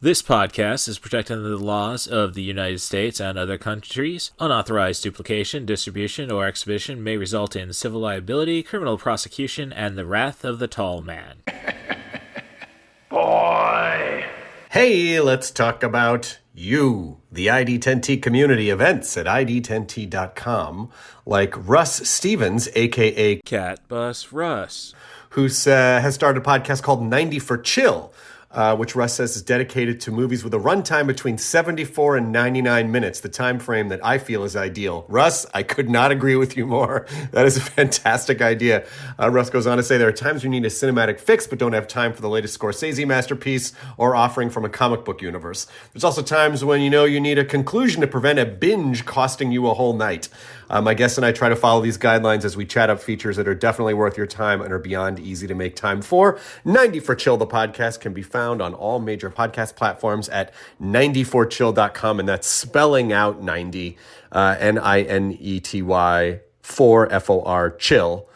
This podcast is protected under the laws of the United States and other countries. Unauthorized duplication, distribution, or exhibition may result in civil liability, criminal prosecution, and the wrath of the tall man. Boy! Hey, let's talk about you, the ID10T community events at ID10T.com, like Russ Stevens, aka Cat Bus Russ, who has started a podcast called 90 for Chill, which Russ says is dedicated to movies with a runtime between 74 and 99 minutes, the time frame that I feel is ideal. Russ, I could not agree with you more. That is a fantastic idea. Russ goes on to say there are times you need a cinematic fix but don't have time for the latest Scorsese masterpiece or offering from a comic book universe. There's also times when you need a conclusion to prevent a binge costing you a whole night. My guests and I try to follow these guidelines as we chat up features that are definitely worth your time and are beyond easy to make time for. 90 for Chill, the podcast, can be found on all major podcast platforms at 90forchill.com, and that's spelling out 90, Ninety, 4 FOR, chill.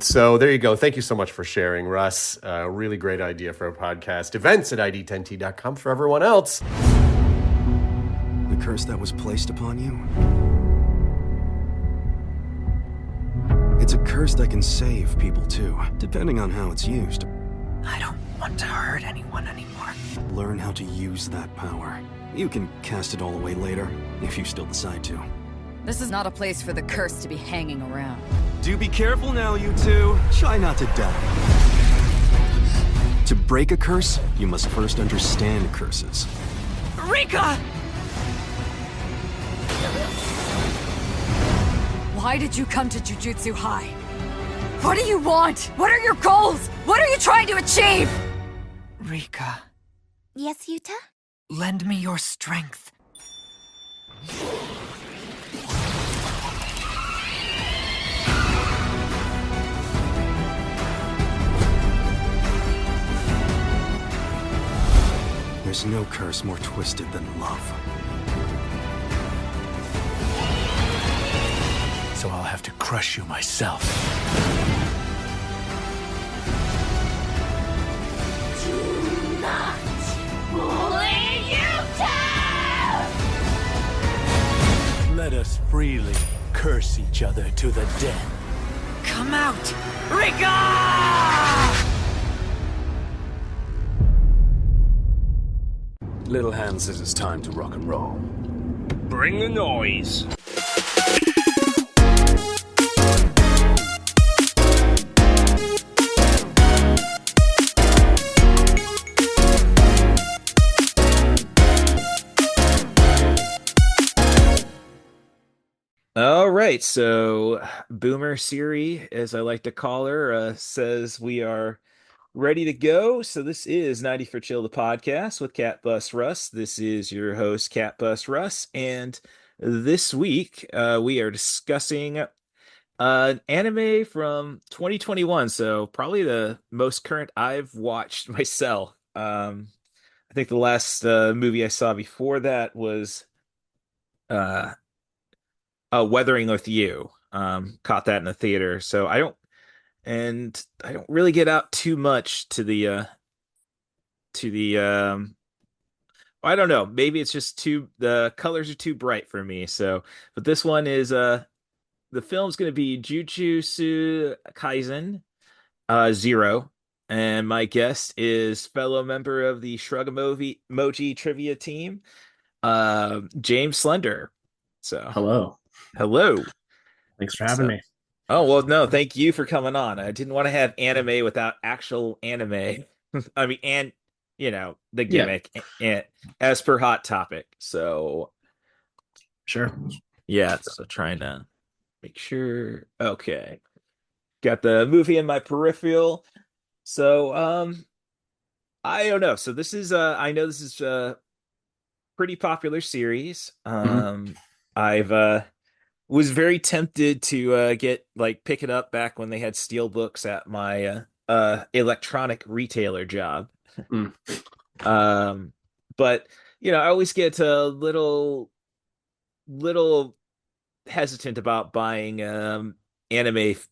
So there you go. Thank you so much for sharing, Russ. Really great idea for a podcast. Events at ID10T.com for everyone else. The curse that was placed upon you. It's a curse that can save people too, depending on how it's used. I don't want to hurt anyone anymore. Learn how to use that power. You can cast it all away later, if you still decide to. This is not a place for the curse to be hanging around. Do be careful now, you two. Try not to die. To break a curse, you must first understand curses. Rika! Why did you come to Jujutsu High? What do you want? What are your goals? What are you trying to achieve? Rika, Yes, Yuta? lend me your strength. There's no curse more twisted than love. So I'll have to crush you myself. Do not bully Yuta! Let us freely curse each other to the death. Come out! Rika! Little Hand says it's time to rock and roll. Bring the noise. All right, so Boomer Siri, as I like to call her, says we are ready to go. So this is 90 for Chill, the podcast with Cat Bus Russ. This is your host, Cat Bus Russ, and this week we are discussing an anime from 2021, so probably the most current I've watched myself. I think the last movie I saw before that was uh, Weathering with You. Caught that in the theater, so I don't really get out too much to the I don't know, maybe it's just the colors are too bright for me. So, but this one is the film's going to be Jujutsu Kaisen Zero, and my guest is fellow member of the Moji trivia team, James Slender. So, Hello. hello. Thanks for having So- me. Oh, well, no, thank you for coming on. I didn't want to have anime without actual anime. I mean, and the Yeah. gimmick, as per Hot Topic. So, Sure. yeah, so trying to make sure. Okay. Got the movie in my peripheral. So, I don't know. So I know this is a pretty popular series. I've was very tempted to pick it up back when they had steel books at my electronic retailer job. Mm. But I always get a little hesitant about buying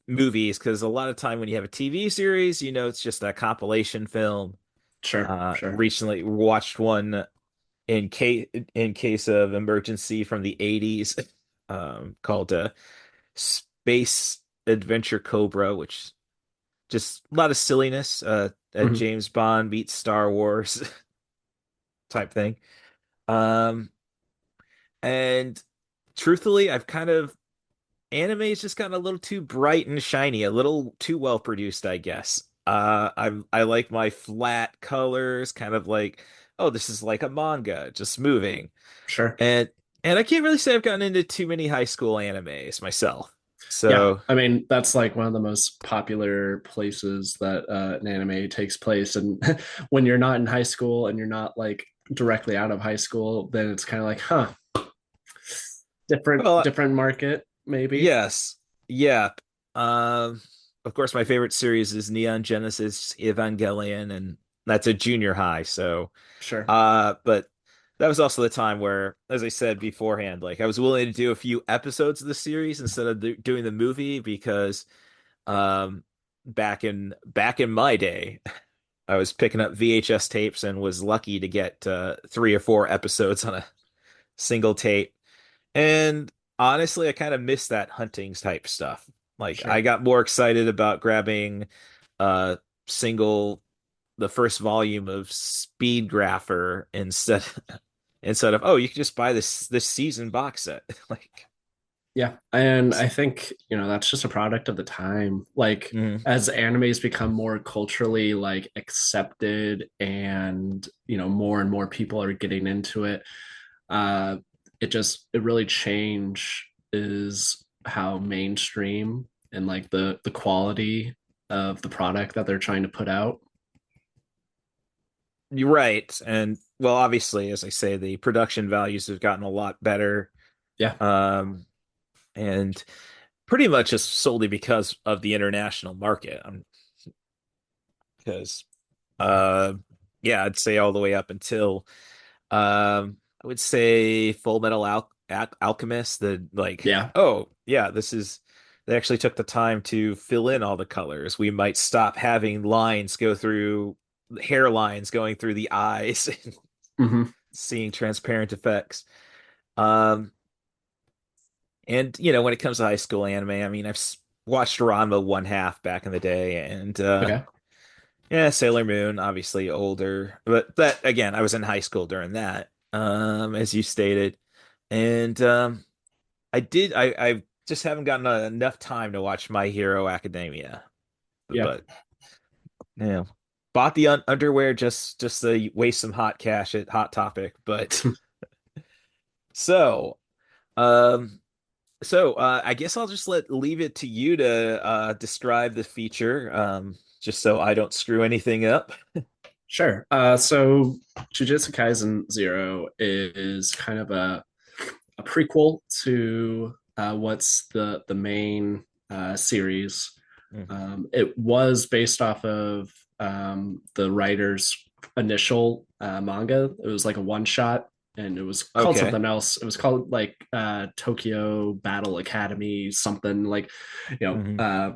movies because a lot of time when you have a TV series, it's just a compilation film Sure, sure. Recently watched one in case of emergency from the 80s, called Space Adventure Cobra, which just a lot of silliness, a Mhm. James Bond meets Star Wars type thing. Um, and truthfully, I've kind of anime's just gotten a little too bright and shiny, a little too well produced, I guess. I like my flat colors, kind of like, oh, this is like a manga, just moving. Sure. And I can't really say I've gotten into too many high school animes myself. Yeah, So I mean that's like one of the most popular places that an anime takes place, and when you're not in high school and you're not like directly out of high school, then it's kind of like, huh, well, different market maybe. yes. Yeah. Um, of course, my favorite series is Neon Genesis Evangelion, and that's a junior high. So, Sure. but that was also the time where, as I said beforehand, like I was willing to do a few episodes of the series instead of doing the movie because, um, back in my day, I was picking up VHS tapes and was lucky to get 3 or 4 episodes on a single tape. And honestly, I kind of miss that hunting type stuff. Like I Sure. got more excited about grabbing uh single the first volume of Speed Grapher instead of, oh, you can just buy this season box set. Like, Yeah, and I think, that's just a product of the time. Like mm, as animes become more culturally like accepted and, more and more people are getting into it, uh it really change is how mainstream and like the quality of the product that they're trying to put out. you're right. And well, obviously, as I say, the production values have gotten a lot better. Yeah. Um, and pretty much just solely because of the international market. Because yeah, I'd say all the way up until I would say Full Metal Alchemist, the like, Yeah. oh yeah, this is they actually took the time to fill in all the colors. We might stop having lines go through hairlines going through the eyes and Hmm. seeing transparent effects. Um, and when it comes to high school anime, I mean, watched Ranma one half back in the day, and Okay. yeah, Sailor Moon, obviously older, but that again, I was in high school during that, as you stated, and I just haven't gotten enough time to watch My Hero Academia, Yeah. but you know, bought the underwear just to waste some hot cash at Hot Topic, but so um. I guess I'll just leave it to you to describe the feature, just so I don't screw anything up. Sure. So Jujutsu Kaisen Zero is kind of a prequel to what's the main series. Mhm. It was based off of the writer's initial manga. It was like a one shot, and it was called Okay. something else. It was called like Tokyo Battle Academy, something like, you know, Hmm. uh,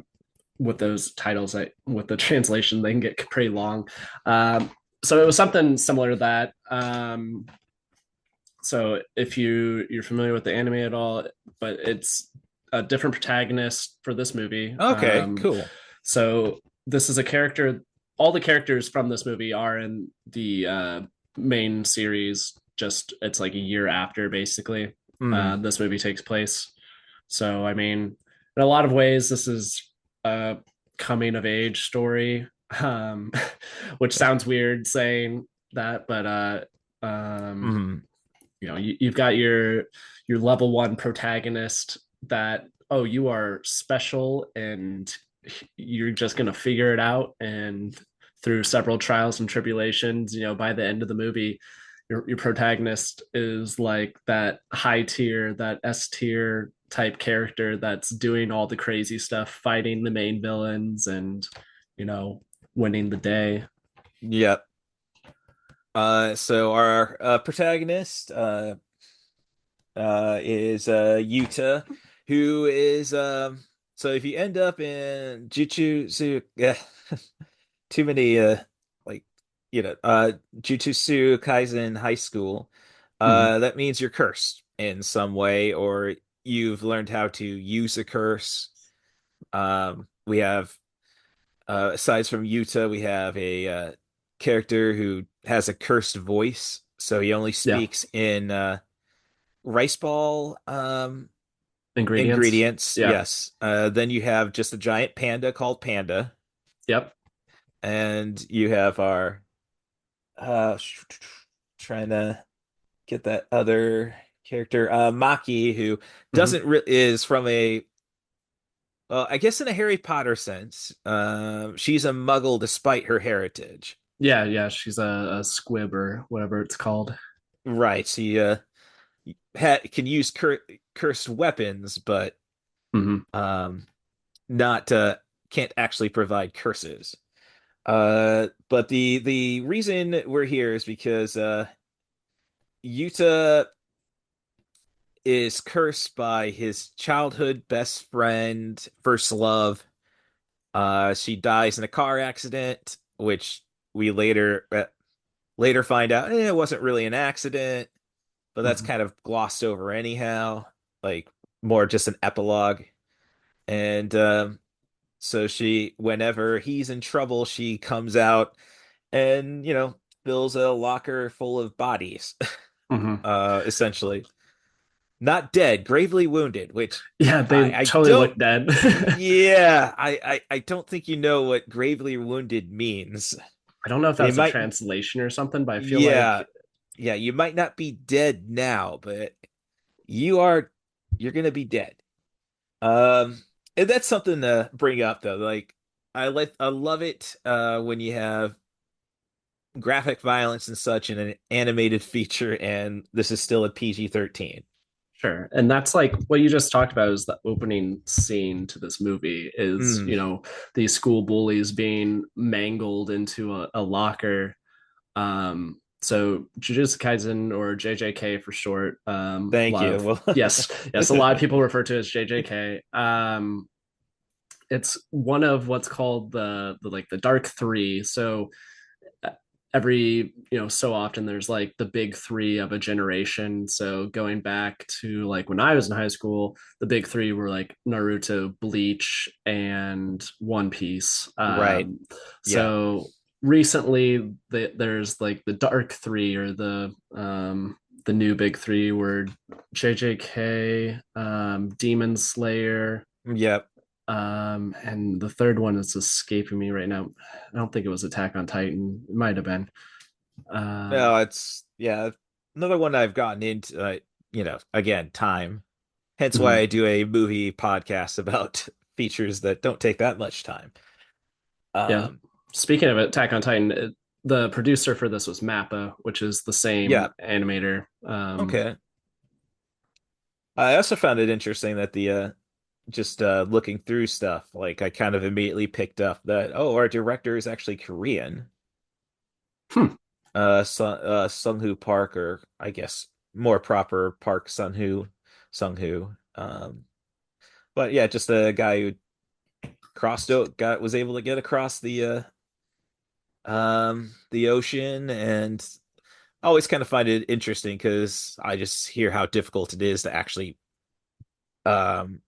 with those titles, with the translation, they can get pretty long. So it was something similar to that. So if you're familiar with the anime at all, but it's a different protagonist for this movie. Okay, cool. So this is a character. All the characters from this movie are in the main series. Just it's like a year after, basically. Hmm. This movie takes place. So I mean, in a lot of ways, this is a coming of age story, which sounds weird saying that, but um, Hmm. you've got your level one protagonist that, oh, you are special and you're just gonna figure it out, and through several trials and tribulations, by the end of the movie, your protagonist is like that high tier, that S tier type character that's doing all the crazy stuff, fighting the main villains, and you know winning the day. Yep. So our protagonist is Yuta, who is so if you end up in Jujutsu, yeah, too many like Jujutsu Kaisen High School, Mhm. that means you're cursed in some way, or you've learned how to use a curse. We have, aside from Yuta, we have a character who has a cursed voice, so he only Yeah. speaks in rice ball Ingredients. ingredients. Yeah. Yes. Then you have just a giant panda called Panda, Yep. and you have our uh, trying to get that other character, Maki, who Hmm. doesn't really is from a well, I guess in a Harry Potter sense, she's a Muggle despite her heritage. Yeah, yeah. She's a squib or whatever it's called. Right. She can use cursed weapons, but Hmm. um, not can't actually provide curses. But the reason we're here is because Yuta is cursed by his childhood best friend, first love. She dies in a car accident, which we later find out it wasn't really an accident, but that's Hmm. kind of glossed over anyhow, like more just an epilogue. And so whenever he's in trouble, she comes out and fills a locker full of bodies, Hmm. essentially not dead, gravely wounded, which Yeah, they I totally don't. look dead. Yeah, I don't think you know what gravely wounded means. I don't know if They that's a might, translation or something, but I feel yeah, like yeah, you might not be dead now, but you're gonna be dead. Um, and that's something to bring up though. Like I love it when you have graphic violence and such in an animated feature, and this is still a PG-13. sure. And that's like what you just talked about is the opening scene to this movie is, Mm, these school bullies being mangled into a locker. So Jujutsu Kaisen or JJK for short. thank you. Love. Yes, yes, a lot of people refer to it as JJK. It's one of what's called the Dark Three. So every so often there's like the big three of a generation. So going back to like when I was in high school, the big three were like Naruto, Bleach, and One Piece. Right. Yeah. So recently there's like the Dark Three or the new big three were JJK, Demon Slayer, Yep. and the third one is escaping me right now. I don't think it was Attack on Titan. It might have been. No, Um, it's yeah, another one I've gotten into, again, time. Hence why mhm. I do a movie podcast about features that don't take that much time. Yeah. Um, Speaking of Attack on Titan, the producer for this was Mappa, which is the yeah, same animator. okay. I also found it interesting that the just looking through stuff, like I kind of immediately picked up that our director is actually Korean. Hmm, Sung-Hoo Park, or I guess more proper Park Sung-Hoo. But yeah, just a guy who was able to get across the ocean, and I always kind of find it interesting because I just hear how difficult it is to actually um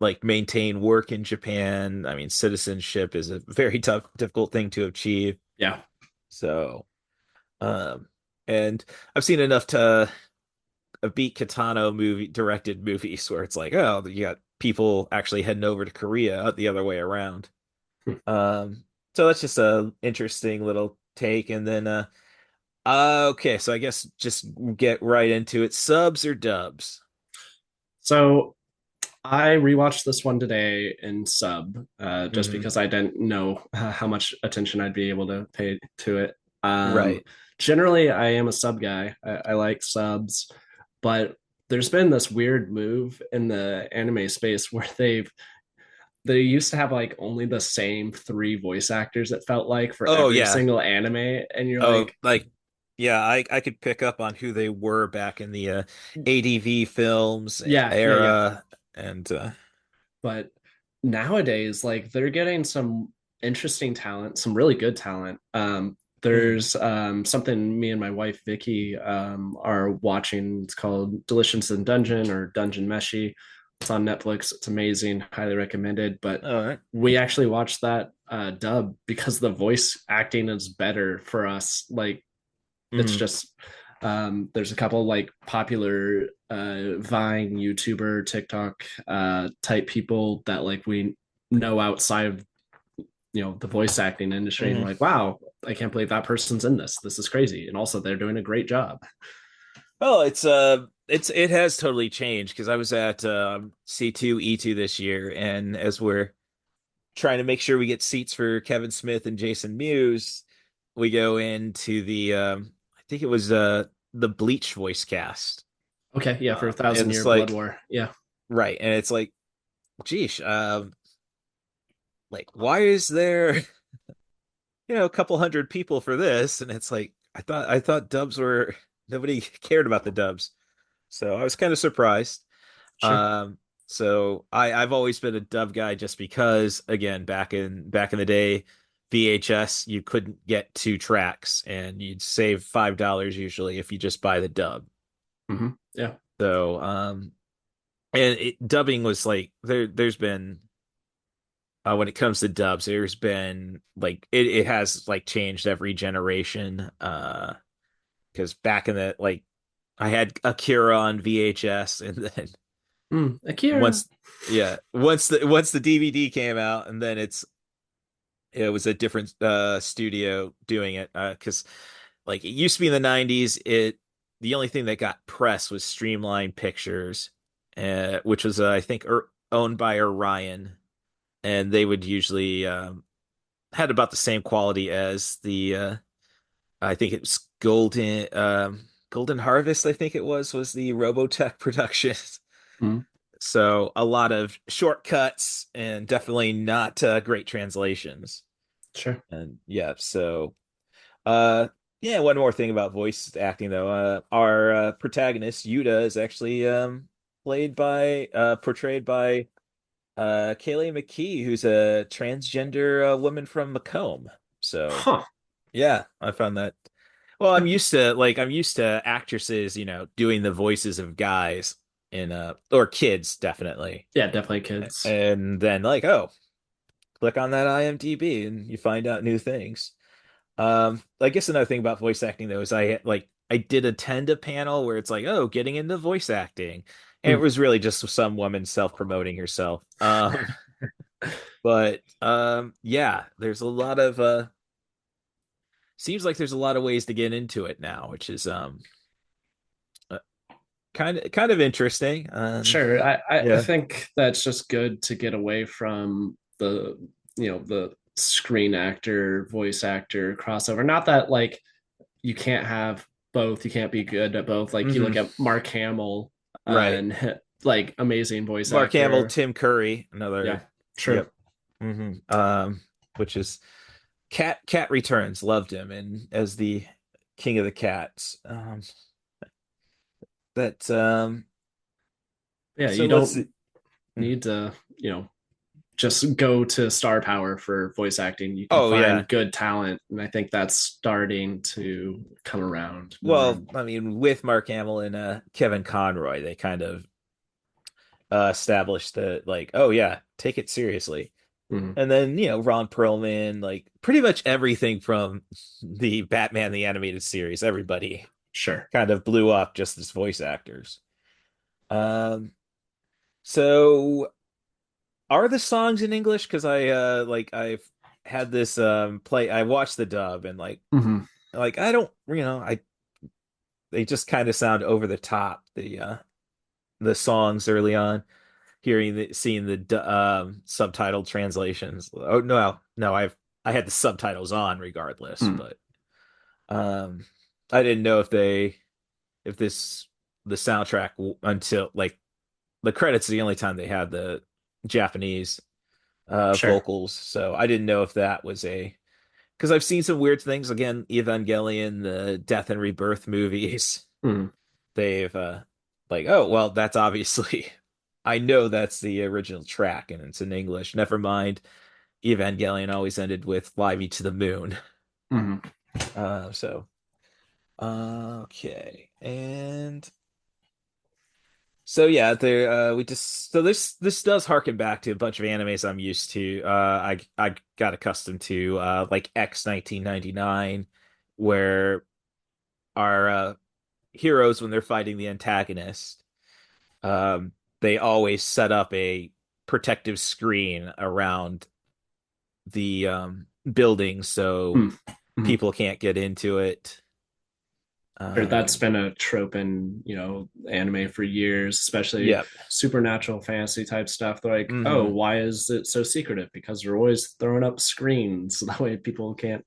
like maintain work in Japan. I mean, citizenship is a very tough, difficult thing to achieve. yeah. So, um, and I've seen enough to beat Katana directed movies where it's like, oh, you got people actually heading over to Korea, the other way around. Hmm. Um, so that's just a interesting little take. And then, okay, so I guess just get right into it. Subs or dubs? So I rewatched this one today in sub, just Hmm. because I didn't know how much attention I'd be able to pay to it. Right. Generally, I am a sub guy. I like subs, but there's been this weird move in the anime space where they used to have like only the same three voice actors, it felt like, for Oh every yeah. single anime, and you're Oh, like, like yeah, I could pick up on who they were back in the ADV films yeah, yeah, yeah. era, and But nowadays, like they're getting some interesting talent, some really good talent. Mm. There's something me and my wife Vicky are watching. It's called Delicious in Dungeon or Dungeon Meshi. It's on Netflix. It's amazing. Highly recommended. But All right. we actually watched that dub because the voice acting is better for us. Like it's Mm. just there's a couple like popular Vine, YouTuber, TikTok type people that like we know outside of the voice acting industry, and Mm. like, wow, I can't believe that person's in this. This is crazy, and also they're doing a great job. Well, it has totally changed because I was at C2 E2 this year, and as we're trying to make sure we get seats for Kevin Smith and Jason Mewes, we go into the I think it was the Bleach voice cast. Okay, yeah, for a And thousand it's year blood like war, yeah, right, and it's like, geesh, like why is there a couple hundred people for this? And it's like I thought dubs were nobody cared about the dubs. So I was kind of surprised. sure. Um, so I've always been a dub guy just because again, back in the day, VHS you couldn't get two tracks and you'd save $5 usually if you just buy the dub. Yeah, So and dubbing was like there's been when it comes to dubs, there's been like it has like changed every generation. Because back in the like I had Akira on VHS, and then Akira. once yeah, once the DVD came out, and then it was a different studio doing it because like it used to be in the 90s. The only thing that got press was Streamline Pictures, which was I think owned by Orion, and they would usually had about the same quality as the I think it was Golden Harvest, I think it was the Robotech production. Mm, So a lot of shortcuts and definitely not great translations. sure. And yeah, so uh yeah, one more thing about voice acting though. Our protagonist Yuta is actually portrayed by Kaylee McKee, who's a transgender woman from Macomb. So Huh. yeah, I found that. Well, I'm used to actresses, doing the voices of guys in or kids definitely. Yeah, definitely kids. And then like, oh, click on that IMDb and you find out new things. I guess another thing about voice acting though is I did attend a panel where it's like, oh, getting into voice acting. And it Mm, was really just some woman self-promoting herself. But yeah, there's a lot of seems like there's a lot of ways to get into it now, which is uh, kind of interesting. sure. I Yeah. think that's just good to get away from the screen actor, voice actor crossover. Not that like you can't have both. You can't be good at both. Like you look Hmm. at Mark Hamill Right. and like amazing voice Mark Hamill, actor. Tim Curry, Yeah, another. true. Yep. Hmm. Which is Cat Returns. Loved him and as the King of the Cats. That Yeah, so you let's see. don't need to, just go to star power for voice acting. You can Oh yeah. find good talent, and I think that's starting to come around more. Well, I mean, with Mark Hamill and Kevin Conroy, they kind of established that like, oh yeah, take it seriously. Mhm. And then, Ron Perlman, like pretty much everything from the Batman the Animated Series, everybody Sure. kind of blew up just as voice actors. Um, so are the songs in English? Because I've had this play. I watched the dub and Hmm. like I don't I they just kind of sound over the top the songs early on. Seeing the subtitled translations. Oh no, I had the subtitles on regardless, Mm, but um, I didn't know if the soundtrack until like the credits are the only time they had the Japanese sure. vocals, so I didn't know if that was a because I've seen some weird things again, Evangelion, the Death and Rebirth movies. Mm, They've like, oh well, that's obviously I know that's the original track and it's in English. Never mind. Evangelion always ended with "Fly Me to the Moon." mhm. So okay, and so yeah, there we just so this does harken back to a bunch of animes I'm used to. I got accustomed to like X 1999, where our heroes when they're fighting the antagonist, they always set up a protective screen around the building so Hmm. Mhm. people can't get into it. Or that's Um, been a trope in, anime for years, especially yeah. supernatural fantasy type stuff. They're like, oh, Hmm. why is it so secretive? Because they're always throwing up screens so that way people can't.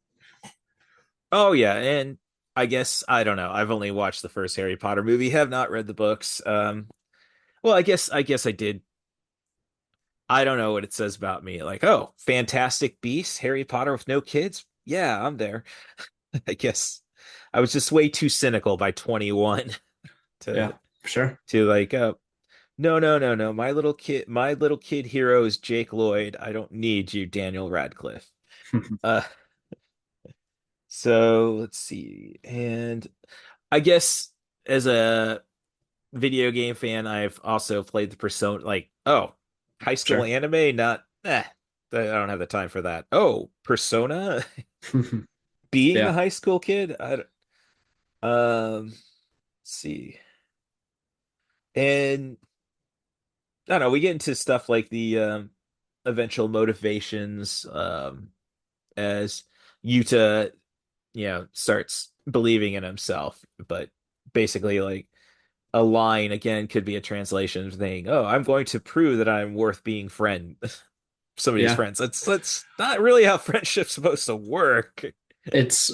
Oh yeah, and I guess I don't know. I've only watched the first Harry Potter movie, have not read the books. Well, I guess I did. I don't know what it says about me. Like, oh, Fantastic Beasts, Harry Potter with no kids. Yeah, I'm there. I guess I was just way too cynical by 21 Yeah, to sure. like no, no, no, no. My little kid hero is Jake Lloyd. I don't need you, Daniel Radcliffe. Uh so let's see. And I guess as a video game fan, I've also played the Persona like, oh, high school Sure. anime, not I don't have the time for that. Oh, Persona being a Yeah, high school kid? Let's see. And I don't know, we get into stuff like the eventual motivations as Yuta, starts believing in himself, but basically like a line again could be a translation saying, "Oh, I'm going to prove that I'm worth being somebody's yeah. friends." That's not really how friendship's supposed to work. It's,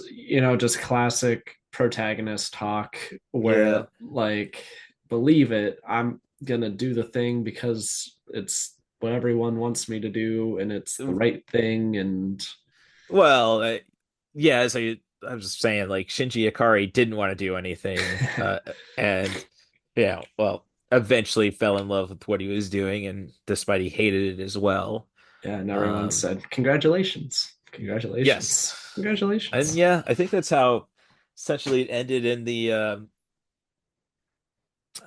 just classic protagonist talk Yeah. where, like, believe it, I'm gonna do the thing because it's what everyone wants me to do and it's the right thing. And Well, yeah, as I was just saying, like Shinji Ikari didn't want to do anything, and yeah, well, eventually fell in love with what he was doing, and despite he hated it as well. yeah, and everyone Um, said, congratulations, congratulations, yes, and congratulations. yeah, I think that's how essentially it ended in the.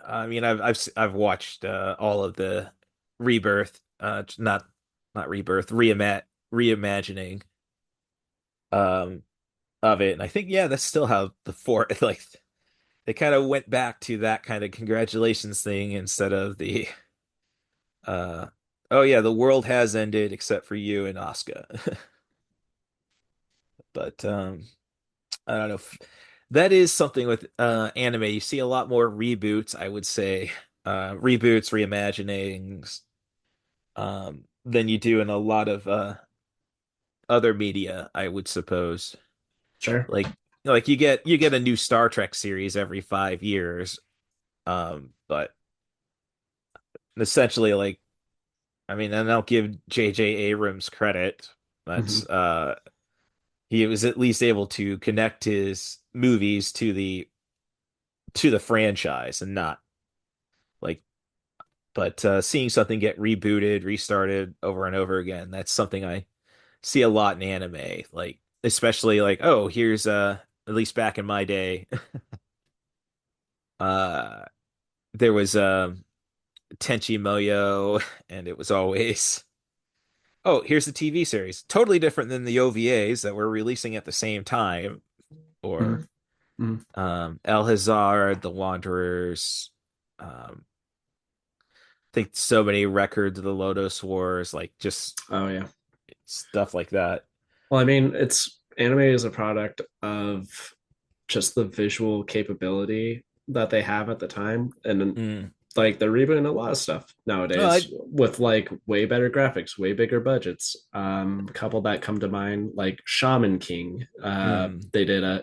I mean, I've watched all of the Rebirth, not Rebirth, reimagining um of it, and I think yeah, that's still how the four like they kind of went back to that kind of congratulations thing instead of the uh oh yeah, the world has ended except for you and Asuka. But I don't know. That is something with anime. You see a lot more reboots, I would say. Reboots, reimaginings, than you do in a lot of other media, I would suppose. Sure. Like you get a new Star Trek series every 5 years. But essentially like I mean, and I'll give J.J. Abrams credit. That's Mhm. he was at least able to connect his movies to the franchise and not like but seeing something get rebooted, restarted over and over again, that's something I see a lot in anime. Like especially like, oh, here's at least back in my day, uh there was Tenchi Muyo and it was always oh, here's the TV series. Totally different than the OVAs that were releasing at the same time. Or Mhm. Mhm. El Hazard, The Wanderers. I think so many records of the Lotus Wars, like just Oh yeah. stuff like that. Well, I mean, it's anime is a product of just the visual capability that they have at the time. And then, Mm. like, they're rebooting a lot of stuff Oh, nowadays with like way better graphics, way bigger budgets. A couple that come to mind, like Shaman King. mm, They did a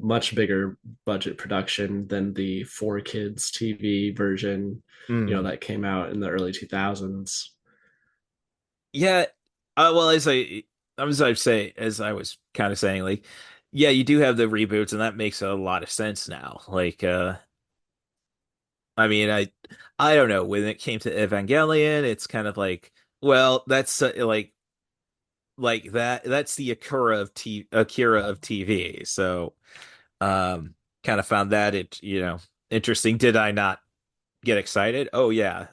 much bigger budget production than the Four Kids TV version, mm. that came out in the early 2000s. Yeah. Well, as I was kind of saying, like, yeah, you do have the reboots, and that makes a lot of sense now. Like, I mean, I don't know. When it came to Evangelion, it's kind of like, well, that's like like that's the Akira of TV. So kind of found that interesting. Did I not get excited? Oh yeah,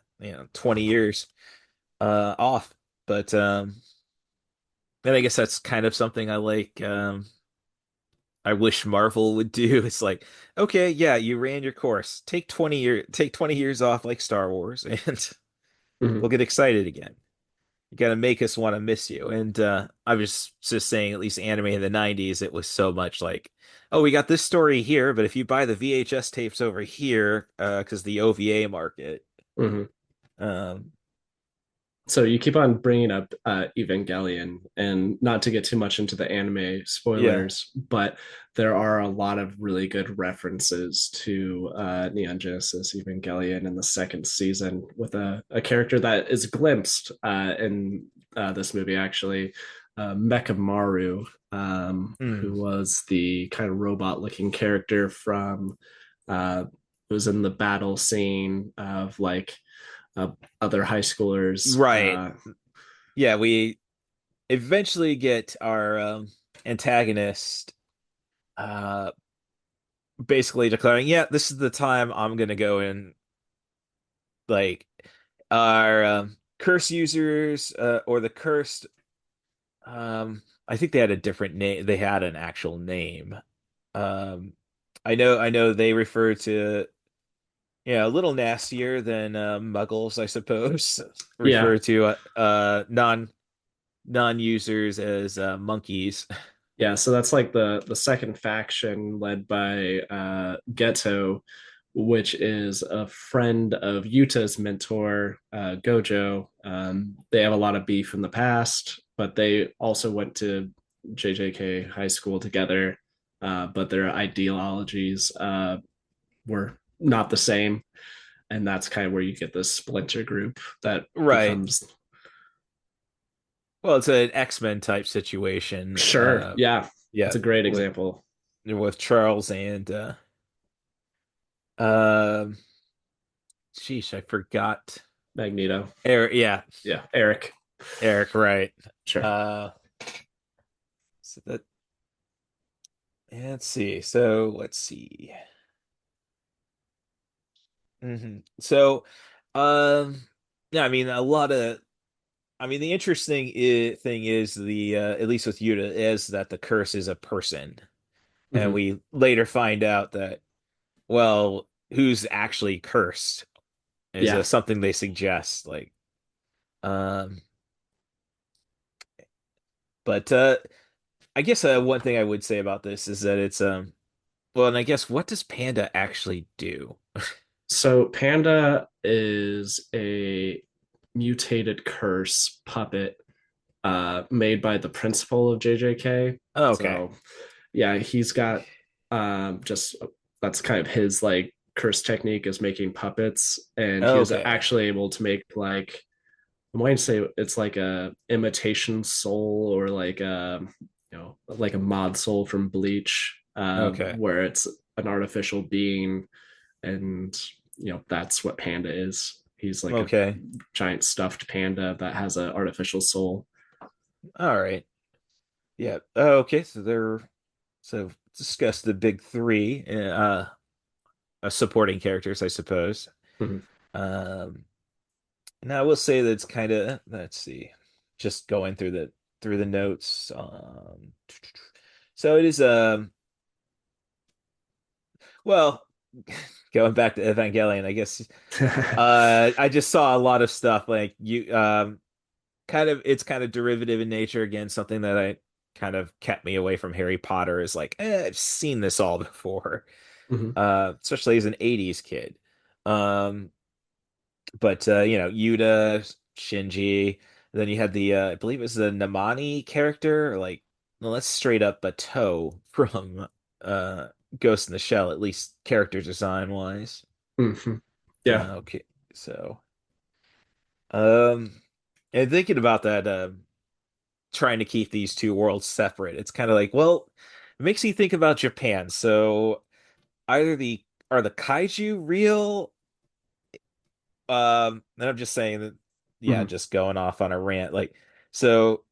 20 years off. But and I guess that's kind of something I like. I wish Marvel would do. It's like, okay, yeah, you ran your course. Take 20 years off like Star Wars and Mhm. we'll get excited again. You gotta make us want to miss you. And I was just saying, at least anime in the 90s, it was so much like, oh, we got this story here, but if you buy the VHS tapes over here, because the OVA market, Mhm. um, So you keep on bringing up Evangelion, and not to get too much into the anime yeah, spoilers, but there are a lot of really good references to Neon Genesis Evangelion in the second season with a character that is glimpsed in this movie, actually. Mechamaru, mm, who was the kind of robot looking character from, who was in the battle scene of like uh, other high schoolers. right, yeah, we eventually get our antagonist uh basically declaring, yeah, this is the time I'm gonna go in, like our curse users or the cursed. I think they had a different name. They had an actual name. Um, I know they refer to, a little nastier than Muggles, I suppose. Yeah, Refer to non-users as monkeys. yeah. So that's like the second faction led by Ghetto, which is a friend of Yuta's mentor, Gojo. They have a lot of beef in the past, but they also went to JJK high school together. But their ideologies were not the same, and that's kind of where you get this splinter group that Right. becomes. Well, it's an X-Men type situation. Sure, yeah, Yeah, it's a great with example. Charles and um, sheesh, I forgot. Magneto. Eric, yeah, Yeah, Eric. Eric, right. Sure. Uh, so that let's see. So let's see. So, yeah, I mean, the interesting thing is at least with Yuta, is that the curse is a person, and Mm-hmm. we later find out that, well, who's actually cursed is Yeah. something they suggest, like, um, but I guess one thing I would say about this is that it's well, and I guess what does Panda actually do? So Panda is a mutated curse puppet made by the principal of JJK. Oh, okay, So yeah, he's got just that's kind of his like curse technique is making puppets, and he was okay, actually able to make like I'm going to say it's like a imitation soul or like a like a mod soul from Bleach, okay, where it's an artificial being, and that's what Panda is. He's like a okay, giant stuffed panda that has an artificial soul. all right. Yeah. Oh, okay. So discuss the big three supporting characters, I suppose. Mhm. Um, now I will say that it's kind of, let's see, just going through the notes. So it is well, going back to Evangelion, I guess I just saw a lot of stuff like you it's kind of derivative in nature. Again, something that I kind of kept me away from Harry Potter is like, I've seen this all before. Mhm. Especially as an 80s kid. Um, but Yuta, Shinji, then you had the I believe it was the Namani character, or like, well, that's straight up a toe from Ghost in the Shell, at least character design wise. Mhm. Yeah. Okay, so um and thinking about that, trying to keep these two worlds separate, it's kind of like, well, it makes you think about Japan. So either the are the kaiju real? And I'm just saying that, yeah, Mhm. just going off on a rant. Like, so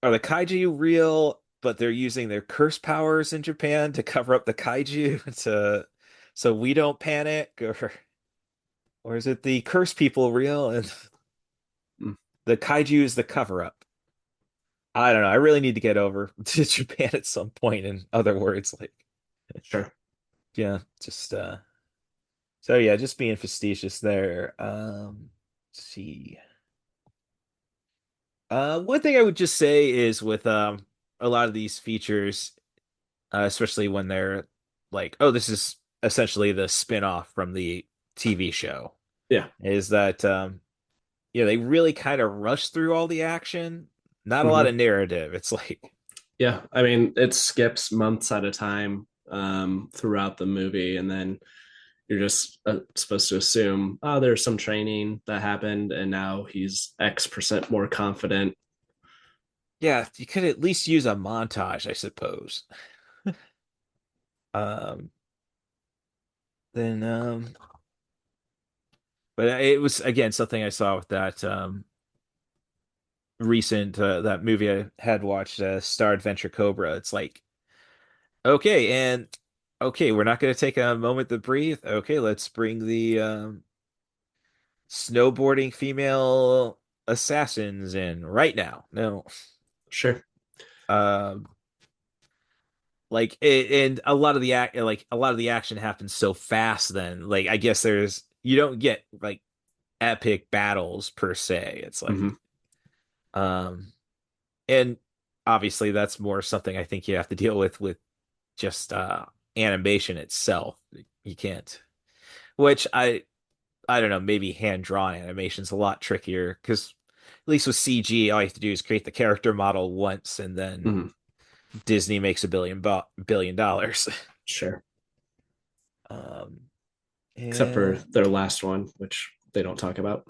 are the kaiju real, but they're using their curse powers in Japan to cover up the kaiju to so we don't panic, or is it the curse people real and Mm, the kaiju is the cover up? I don't know. I really need to get over to Japan at some point. In other words, like sure. yeah, just so yeah, just being facetious there. Let's see. One thing I would just say is with a lot of these features, especially when they're like, oh, this is essentially the spin-off from the TV show, Yeah. is that yeah, they really kind of rush through all the action. Not a lot Hmm. of narrative. It's like, Yeah. I mean, it skips months at a time throughout the movie, and then you're just supposed to assume, oh, there's some training that happened, and now he's X% more confident. yeah, you could at least use a montage, I suppose. Um, then but it was again something I saw with that recent that movie I had watched, Star Adventure Cobra. It's like, okay, and okay, we're not going to take a moment to breathe. Okay, let's bring the snowboarding female assassins in right now. No, Sure. um, like it, and a lot of the act, like a lot of the action happens so fast. Then, like I guess there's you don't get like epic battles per se. It's like, Hmm. um, and obviously that's more something I think you have to deal with just animation itself. You can't, which I don't know, maybe hand drawn animation's a lot trickier because at least with CG, all you have to do is create the character model once, and then Hmm. Disney makes billion dollars. Sure. Um, Except for and their last one, which they don't talk about,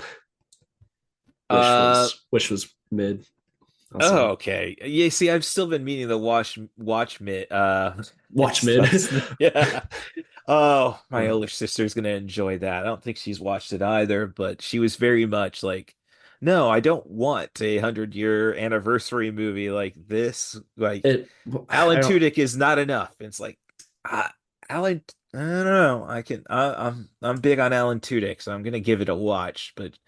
uh, which was mid. I'll oh, say okay. Yeah, see, I've still been meaning to watch mid. watch mid. Yeah. Oh, my older sister's gonna enjoy that. I don't think she's watched it either, but she was very much like, no, I don't want a 100-year anniversary movie like this. Like it. Alan I don't. Tudyk is not enough. It's like, Alan, I don't know. I'm big on Alan Tudyk, so I'm gonna give it a watch. But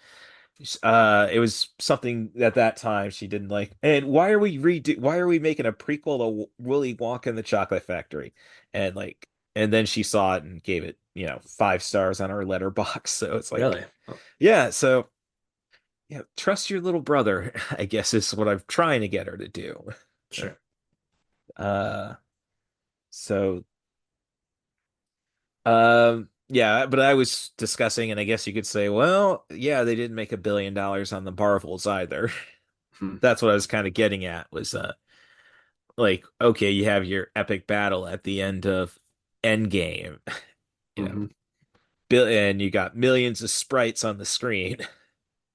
it was something at that time she didn't like. And why are we making a prequel to Willy Wonka and the Chocolate Factory? And like and then she saw it and gave it, 5 stars on her letterbox. So it's like, Really? Oh, yeah, so yeah, trust your little brother, I guess is what I'm trying to get her to do. sure. Uh so yeah, but I was discussing, and I guess you could say, well, yeah, they didn't make $1 billion on the Marvels either. Hmm. That's what I was kind of getting at was like, okay, you have your epic battle at the end of Endgame, you know, Hmm. and you got millions of sprites on the screen.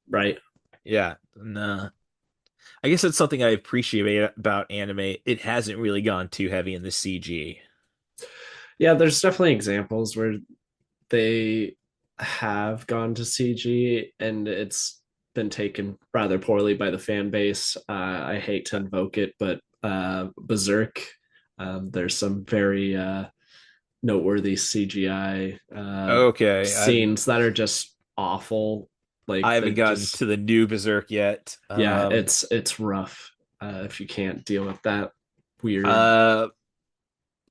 Right. Yeah, no. I guess that's something I appreciate about anime. It hasn't really gone too heavy in the CG. Yeah, there's definitely examples where they have gone to CG and it's been taken rather poorly by the fan base. I hate to invoke it, but Berserk, there's some very noteworthy CGI Okay, scenes that are just awful. I Like haven't they're gotten just to the new Berserk yet. yeah, it's rough if you can't deal with that weird. Uh,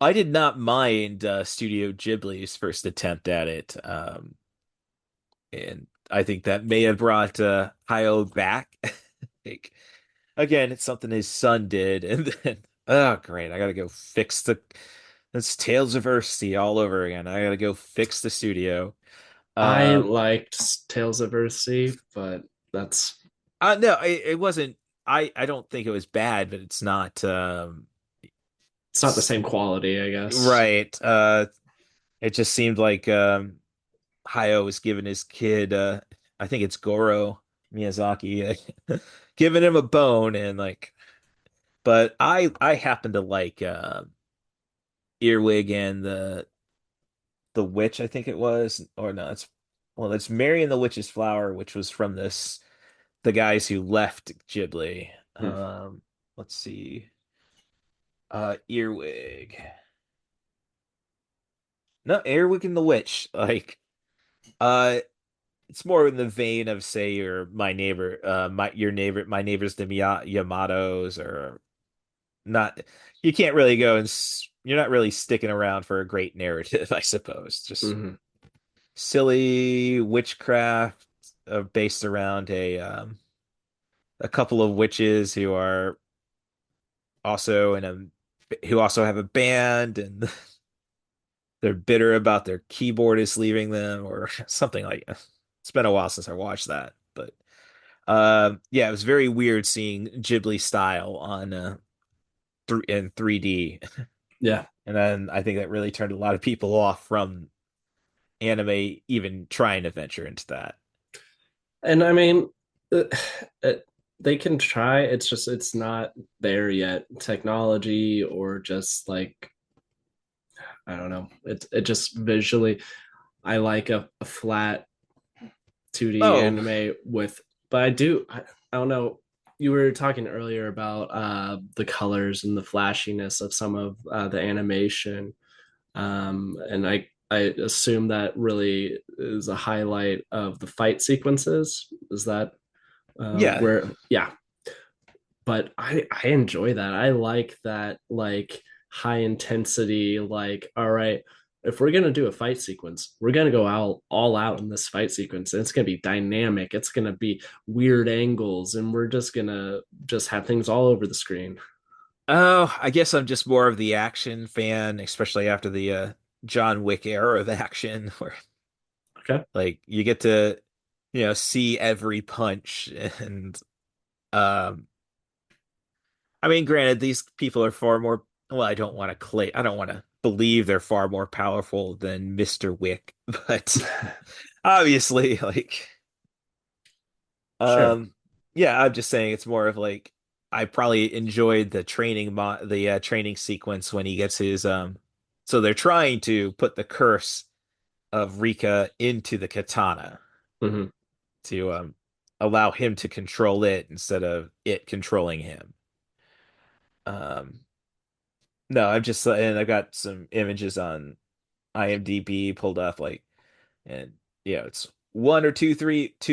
I did not mind Studio Ghibli's first attempt at it, and I think that may have brought Hayao back. Like, again, it's something his son did, and then oh great, I gotta go fix the. It's Tales of Earthsea all over again. I gotta go fix the studio. I Um, liked Tales of Earthsea, but that's no, it wasn't. I don't think it was bad, but it's not. it's not the same quality, I guess. Right. It just seemed like Hayao was giving his kid, I think it's Goro Miyazaki, giving him a bone and like. But I happen to like Earwig and the witch, I think it was, or no, it's Mary and the Witch's Flower, which was from the guys who left Ghibli. Hmm. let's see. Earwig. No, Earwig and the Witch. Like, uh, it's more in the vein of, say, my neighbor, my neighbors, the Yamatos, or not. You can't really you're not really sticking around for a great narrative, I suppose. Just Hmm. silly witchcraft based around a couple of witches also in a who also have a band, and they're bitter about their keyboardist leaving them or something like that. It's been a while since I watched that, but yeah, it was very weird seeing Ghibli style on in 3D. Yeah. And then I think that really turned a lot of people off from anime even trying to venture into that. And I mean, it, they can try. It's just it's not there yet. Technology or just like I don't know. It just visually, I like a flat 2D Oh, anime with, but I don't know. You were talking earlier about the colors and the flashiness of some of the animation, and I assume that really is a highlight of the fight sequences. Is that yeah. where? Yeah, but I enjoy that. I like that like high intensity. Like, all right, if we're gonna do a fight sequence, we're gonna go out all out in this fight sequence. And it's gonna be dynamic. It's gonna be weird angles, and we're just gonna just have things all over the screen. Oh, I guess I'm just more of the action fan, especially after the John Wick era of action, where Okay, like you get to, see every punch. And um I mean, granted, these people are far more, well, I don't want to believe they're far more powerful than Mr. Wick, but obviously, like, sure. um, yeah, I'm just saying it's more of like I probably enjoyed the training sequence when he gets his so they're trying to put the curse of Rika into the katana Hmm. to allow him to control it instead of it controlling him. Um, no, and I've got some images on IMDb pulled up, like, and it's one or two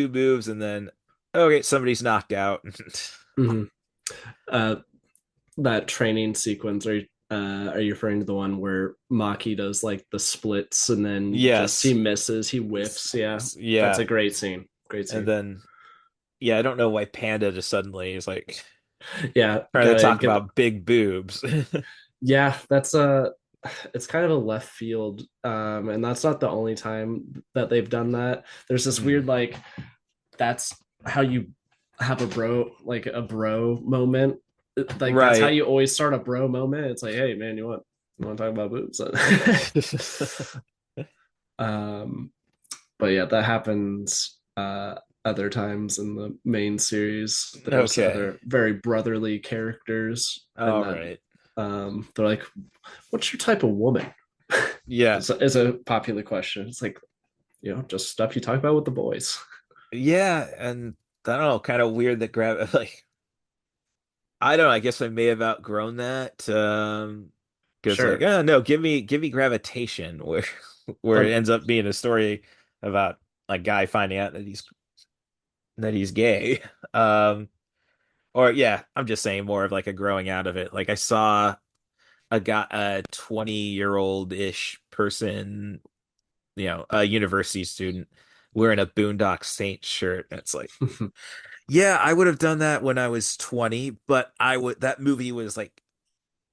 moves, and then okay, somebody's knocked out. Hmm. Uh, that training sequence are you referring to the one where Maki does like the splits and then just he Yes, misses, he whiffs? Yeah, that's yeah, a great scene. Great and scene. then yeah, I don't know why Panda just suddenly is like Yeah, trying to gotta talk get. about big boobs. Yeah, that's a. It's kind of a left field, and that's not the only time that they've done that. There's this Hmm. weird like that's how you have a bro moment. Like that's how Right. you always start a bro moment. It's like, hey man, you want to talk about boobs? um, but yeah, that happens other times in the main series. There's Okay. other very brotherly characters, and All that right. they're like, "What's your type of woman?" Yeah. It's a popular question. It's like just stuff you talk about with the boys. Yeah, and I don't know, kind of weird that grab like I don't know, I guess I may have outgrown that. Because like, Sure, oh no, give me gravitation, where where it but ends up being a story about a guy finding out that he's gay. Um, or yeah, I'm just saying more of like a growing out of it. Like I saw a 20-year-old-ish person, a university student wearing a Boondock Saints shirt. And it's like, yeah, I would have done that when I was 20, but that movie was like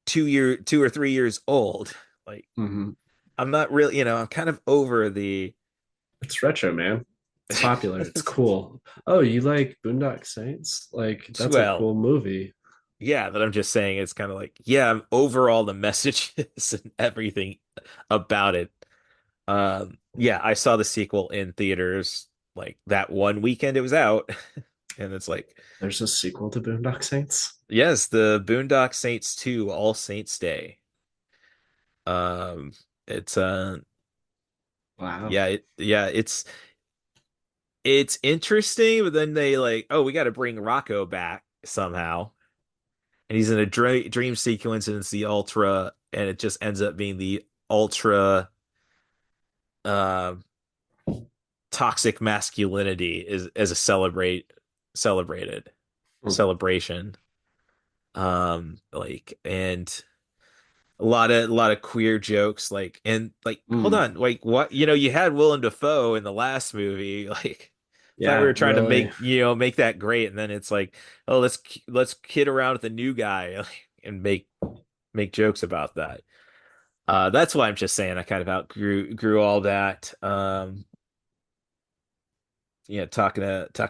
2 or 3 years old. Like mhm. I'm not really, I'm kind of over the It's retro, man. It's popular. It's cool. Oh, you like Boondock Saints? Like that's a well, cool movie. yeah, but I'm just saying it's kind of like, yeah, I'm over all the messages and everything about it. Yeah, I saw the sequel in theaters like that one weekend it was out, and it's like, There's a sequel to Boondock Saints. yes, the Boondock Saints 2 All Saints Day. Um, it's Wow. yeah, it's interesting, but then they like, oh, we got to bring Rocco back somehow. and he's in a dream sequence, and it's the ultra, and it just ends up being the ultra uh, toxic masculinity is as a celebrated Mm. celebration. Like and a lot of queer jokes, like and like hold Mm. on, like what you had Willem Dafoe in the last movie, like thought we Yeah, were trying to really. make that great, and then it's like, oh, let's kid around with the new guy and make jokes about that. That's why I'm just saying I kind of outgrew all that. Talking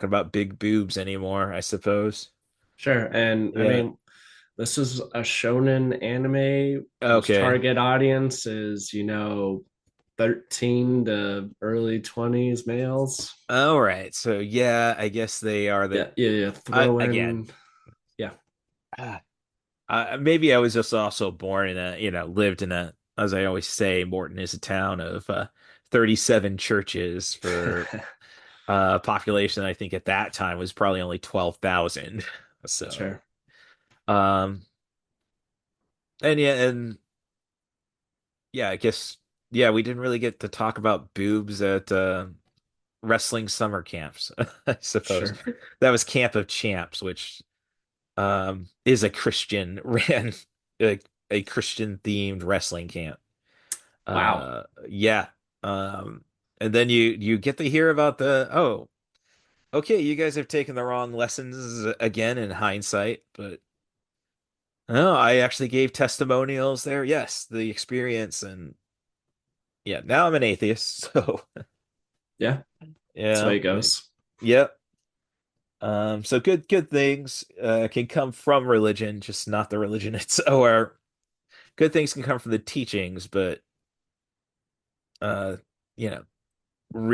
about big boobs anymore, I suppose. Sure. And I Yeah. mean, this is a shonen anime whose Okay. target audience is, 13 to early 20s males. All right. So yeah, I guess they are the Yeah, yeah, yeah. Throw again. in, yeah, ah, maybe I was just also born lived in as I always say, Morton is a town of 37 churches for population. I think at that time was probably only 12,000. So, sure. um, and yeah, I guess yeah, we didn't really get to talk about boobs at wrestling summer camps, I suppose. Sure. That was Camp of Champs, which is a Christian ran a Christian themed wrestling camp. Wow. Yeah. Um, and then you get to hear about okay, you guys have taken the wrong lessons again in hindsight, but no, I actually gave testimonials there. Yes, the experience, and yeah, now I'm an atheist, so Yeah, that's the way yeah, it goes. yep. So good things can come from religion, just not the religion it's or good things can come from the teachings, but uh, you know,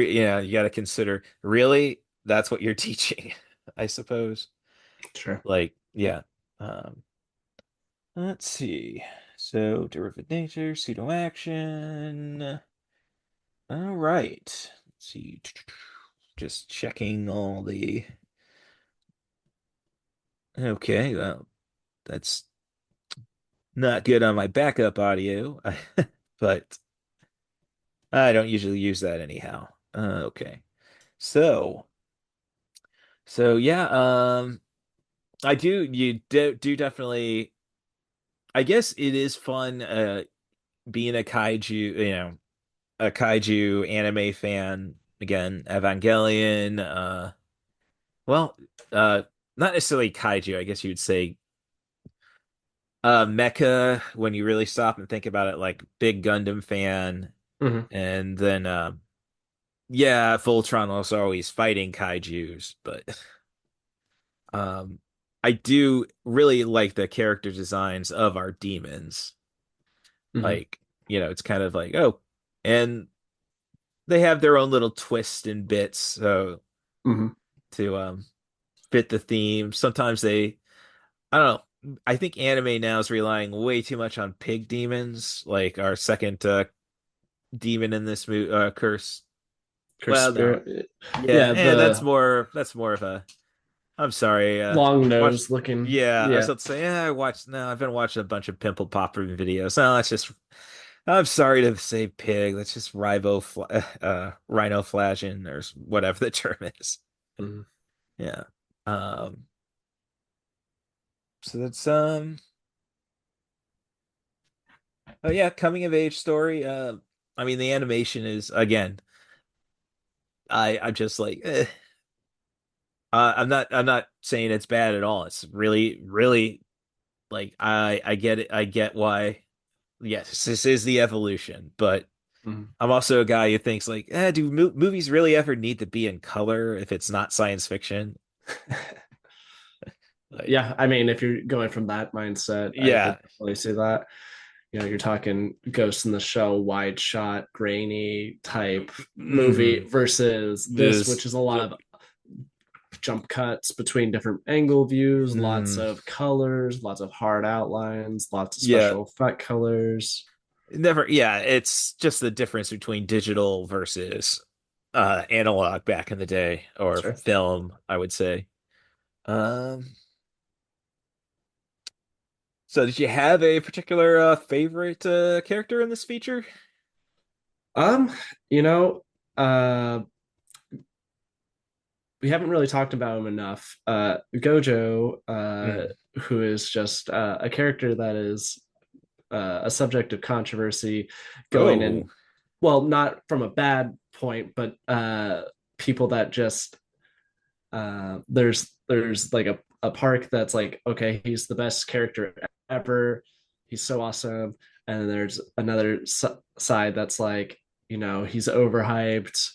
yeah, you got to consider really that's what you're teaching, I suppose. Sure. Like, yeah. Um, let's see. So, derivative nature, pseudo action. All right. Let's see. Just checking all the. Okay, well, that's not good on my backup audio, but I don't usually use that anyhow. Okay. So, yeah, I do definitely I guess it is fun being a kaiju anime fan again, Evangelion, well, uh not necessarily kaiju, I guess you would say mecha when you really stop and think about it, like big Gundam fan, Hmm. and then yeah, Voltron also always fighting kaijus, but um I do really like the character designs of our demons. Hmm. Like, it's kind of like, oh, and they have their own little twist and bits, so Hmm. to fit the theme. Sometimes I don't know. I think anime now is relying way too much on pig demons, like our second demon in this curse. Curse Well, no, spirit. yeah, Yeah, and the that's more of a. I'm sorry. long Watch. nose looking. Yeah, I was Yeah. about to say. Yeah, I watched. No, I've been watching a bunch of pimple popper videos. No, that's just. I'm sorry to say pig. That's just rhinoflagon or whatever the term is. Mhm. Yeah. Um. So that's Oh yeah, coming of age story. I mean the animation is again. I'm just like. I'm not saying it's bad at all. It's really really like I get it. I get why. Yes, this is the evolution, but Mhm. I'm also a guy who thinks like, do movies really ever need to be in color if it's not science fiction? Like, Yeah, I mean, if you're going from that mindset, I could yeah, definitely see that. You're talking Ghost in the Shell, wide shot, grainy type movie mm, versus this, this, which is a lot of jump cuts between different angle views, lots mm, of colors, lots of hard outlines, lots of yeah, special effect colors. never, yeah. It's just the difference between digital versus analog back in the day, or Sure. film, I would say. Um, So did you have a particular favorite character in this feature? Um, you know, uh, we haven't really talked about him enough. Gojo, Mm. who is just a character that is a subject of controversy going Oh. in, well, not from a bad point, but people that just there's like a park that's like, okay, he's the best character ever, he's so awesome, and then there's another side that's like, he's overhyped,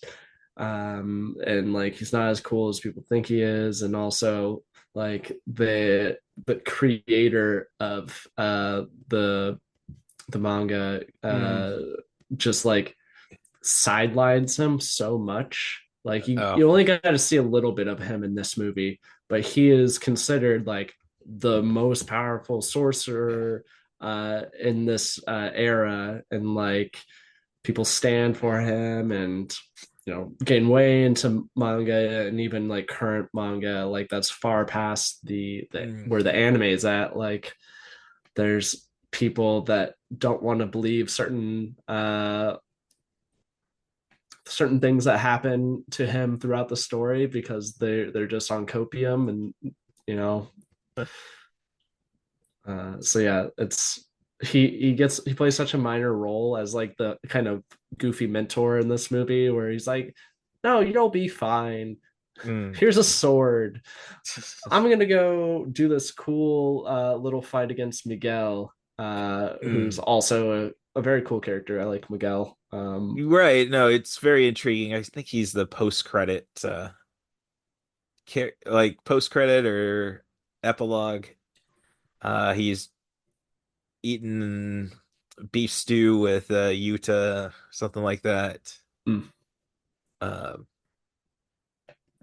and like he's not as cool as people think he is, and also like the creator of the manga Mm. just like sidelines him so much. Like Oh. you only got to see a little bit of him in this movie, but he is considered like the most powerful sorcerer in this era, and like people stand for him, and getting way into manga, and even like current manga, like that's far past the Mm. where the anime is at. Like there's people that don't want to believe certain things that happen to him throughout the story because they're just on copium, and you know so yeah, it's he plays such a minor role as like the kind of goofy mentor in this movie, where he's like, no, you'll be fine, Mm. here's a sword, I'm gonna go do this cool little fight against Miguel, who's Mm. also a very cool character. I like Miguel. Right. No, it's very intriguing. I think he's the post-credit like post-credit or epilogue. He's eating beef stew with Yuta, something like that. mm, Um,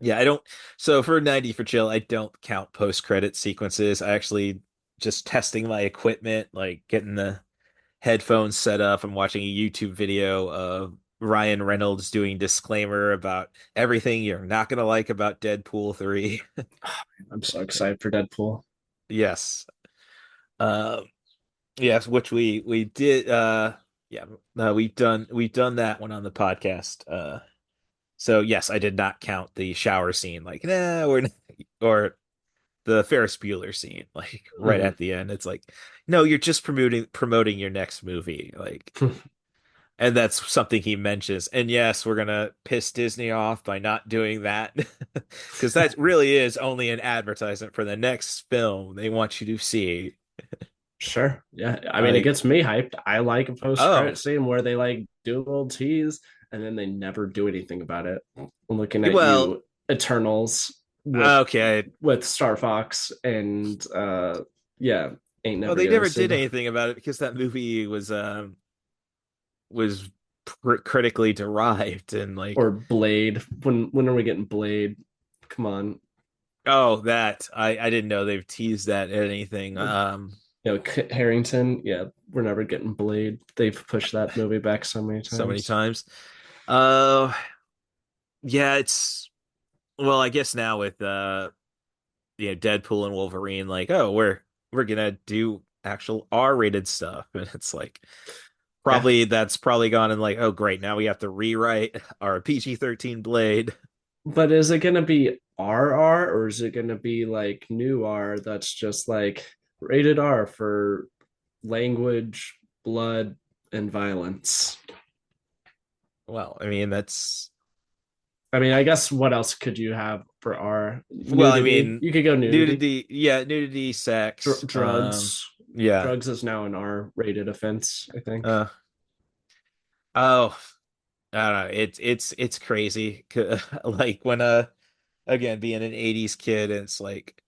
yeah, I don't. So for 90 for chill, I don't count post-credit sequences. I actually just testing my equipment, like getting the headphones set up. I'm watching a YouTube video of Ryan Reynolds doing disclaimer about everything you're not gonna like about Deadpool 3. I'm so excited for Deadpool. Yes. Um, yes, which we did yeah, no, we've done that one on the podcast. So yes, I did not count the shower scene, like, nah, we're not, or the Ferris Bueller scene, like right Mhm. at the end. It's like, no, you're just promoting your next movie. Like, and that's something he mentions. And yes, we're gonna piss Disney off by not doing that. Because that really is only an advertisement for the next film they want you to see. Sure. Yeah. I mean, it Like, gets me hyped. I like a oh, post-credit scene where they like do a little tease and then they never do anything about it. I'm looking at well, you, Eternals, with okay. Star Fox, and yeah, ain't Well, never they gonna never see did them. anything about it because that movie was critically derived and like, Or Blade. When are we getting Blade? Come on. oh, that I didn't know they've teased that at anything. Kit Harrington. Yeah, we're never getting Blade. They've pushed that movie back so many So many times. times. Uh, yeah, it's well, I guess now with Deadpool and Wolverine, like, oh, we're gonna do actual R-rated stuff, and it's like Yeah. that's probably gone and like, oh, great, now we have to rewrite our PG-13 Blade. But is it gonna be RR, or is it gonna be like new R that's just like rated R for language, blood, and violence? Well, I mean, that's I mean, I guess what else could you have for R? well, I Nudity. mean, You could go nudity. nudity, yeah, nudity, sex, Drugs. yeah, Drugs is now an R rated offense, I think. uh, oh, I don't know, it's crazy. Like when again being an 80s kid, and it's like,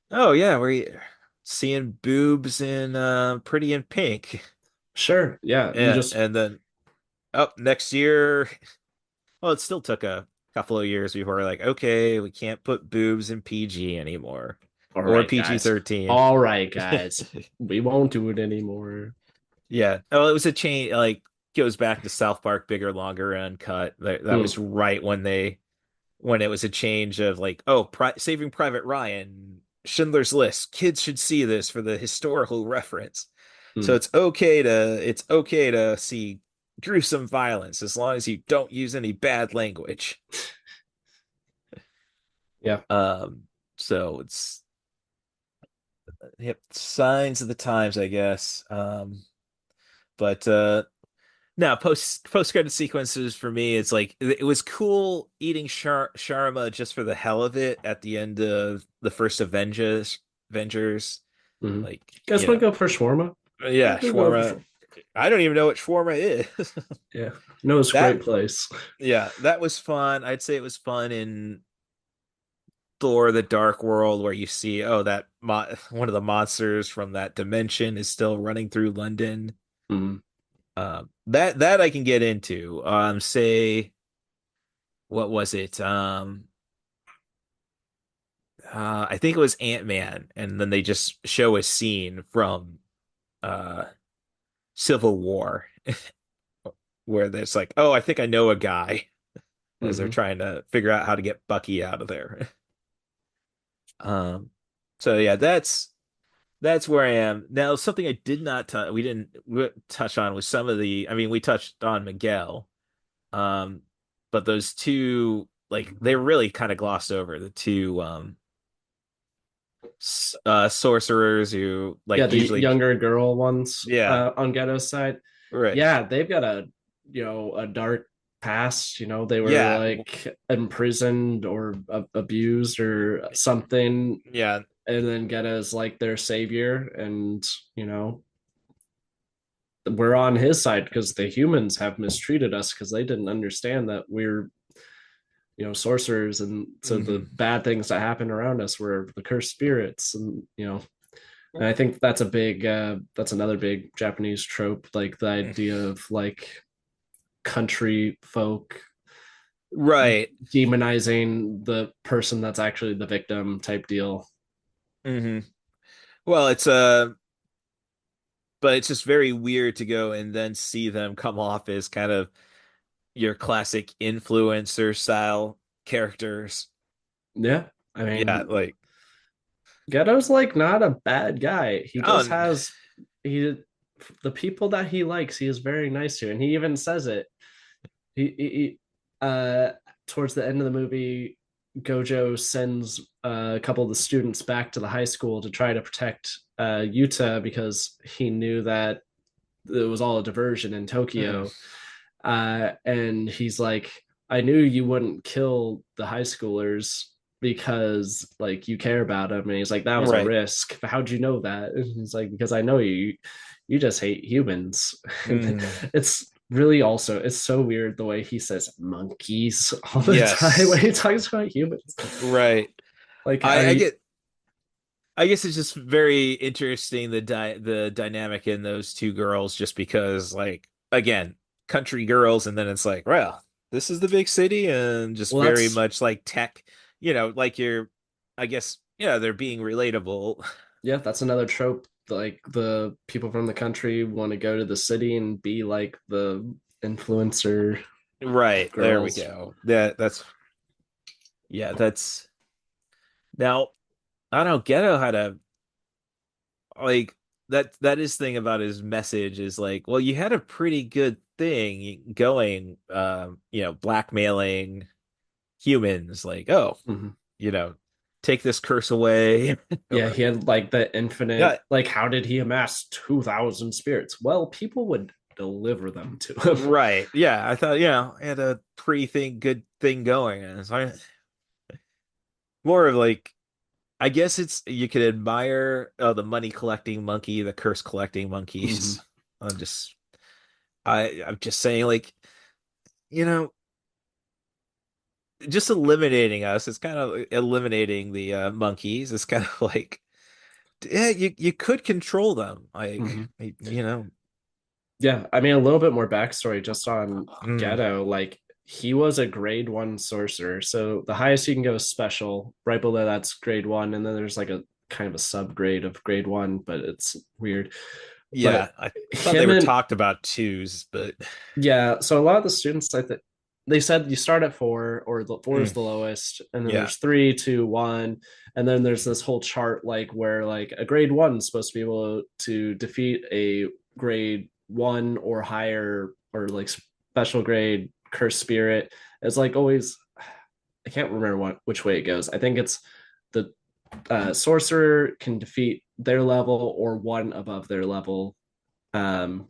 oh yeah, we're seeing boobs in Pretty in Pink. Sure. Yeah. You Yeah, just and then up next year, well, it still took a couple of years before we're like, okay, we can't put boobs in PG anymore all or right, guys. PG-13. All right, guys. We won't do it anymore. Yeah. Oh, it was a change, like goes back to South Park Bigger, Longer, Uncut. That Mm. was right when it was a change of like, oh, Saving Private Ryan Schindler's List. Kids should see this for the historical reference. So Mm, it's okay to see gruesome violence as long as you don't use any bad language. yeah. Um, so it's yep, signs of the times, I guess. But now post credit sequences for me, it's like it was cool eating shawarma just for the hell of it at the end of the first Avengers, Mm. like You guys want to go for shawarma? yeah, We'll go for shawarma. I don't even know what shawarma is. Yeah. No, it's a That great place. yeah, that was fun. I'd say it was fun in Thor: The Dark World, where you see, oh, that one of the monsters from that dimension is still running through London. Mm. That I can get into. Say what was it? I think it was Ant-Man, and then they just show a scene from uh Civil War where there's like, oh, I think I know a guy as they're Hmm. trying to figure out how to get Bucky out of there. Um, so yeah, that's where I am now. Something I did not touch, we didn't touch on was some of the. I mean, we touched on Miguel, um, but those two, like, they really kind of glossed over the two sorcerers who Yeah, like the usually, younger girl ones yeah, on Ghetto's side. right, Yeah, they've got a dark past. They were yeah, like imprisoned or abused or something, yeah, and then Ghetto's like their savior, and you know we're on his side because the humans have mistreated us because they didn't understand that we're sorcerers, and so the hmm bad things that happen around us were the cursed spirits, and I think that's a big that's another big Japanese trope, like the idea of like country folk right, demonizing the person that's actually the victim type deal. hmm Well, but it's just very weird to go and then see them come off as kind of your classic influencer style characters. Yeah, I Yeah, mean, like Ghetto's like not a bad guy. He just oh has he the people that he likes, he is very nice to, and he even says it. He towards the end of the movie, Gojo sends a couple of the students back to the high school to try to protect Yuta because he knew that it was all a diversion in mm, Tokyo. And he's like, I knew you wouldn't kill the high schoolers because like you care about them. And he's like, that was a right. risk. But how'd you know that? And he's like, because I know you just hate humans. And Mm, it's really also it's so weird the way he says monkeys all the time when yes. he talks about humans. Right. Like, I, are I you? get I guess it's just very interesting the dynamic in those two girls just because like again, country girls and then it's like, well, this is the big city and just Well, very that's much like tech, like you're I guess yeah, they're being relatable. yeah, that's another trope. Like the people from the country want to go to the city and be like the influencer Right. There we girls. go. That's yeah, that's now I don't know, Ghetto had a like that is thing about his message is like, well, you had a pretty good thing going, blackmailing humans, like, oh, Mhm. you know, take this curse away. Yeah, Or he had like the infinite. yeah, Like, how did he amass 2,000 spirits? Well, people would deliver them to him. right. Yeah, I thought, I had a pretty good thing going. And it's like more of like I guess it's you could admire the money collecting monkey, the curse collecting Mhm. monkeys. I'm just I'm just saying like, you know, just eliminating us. It's kind of eliminating the monkeys. It's kind of like, yeah, you could control them. Like, Mhm. Yeah, I mean, a little bit more backstory just on mm, Ghetto. Like, he was a grade one sorcerer. So the highest you can go is special. Right below that's grade one. And then there's like a kind of a subgrade of grade one, but it's weird. yeah, But I thought they him were and talked about twos, but yeah, so a lot of the students, I think they said you start at 4, or the 4 is Mm, the lowest, and then yeah. there's 3, 2, 1, and then there's this whole chart like where like a grade 1 is supposed to be able to defeat a grade 1 or higher, or like special grade cursed spirit. It's like always, I can't remember which way it goes. I think it's the sorcerer can defeat their level or one above their level, um,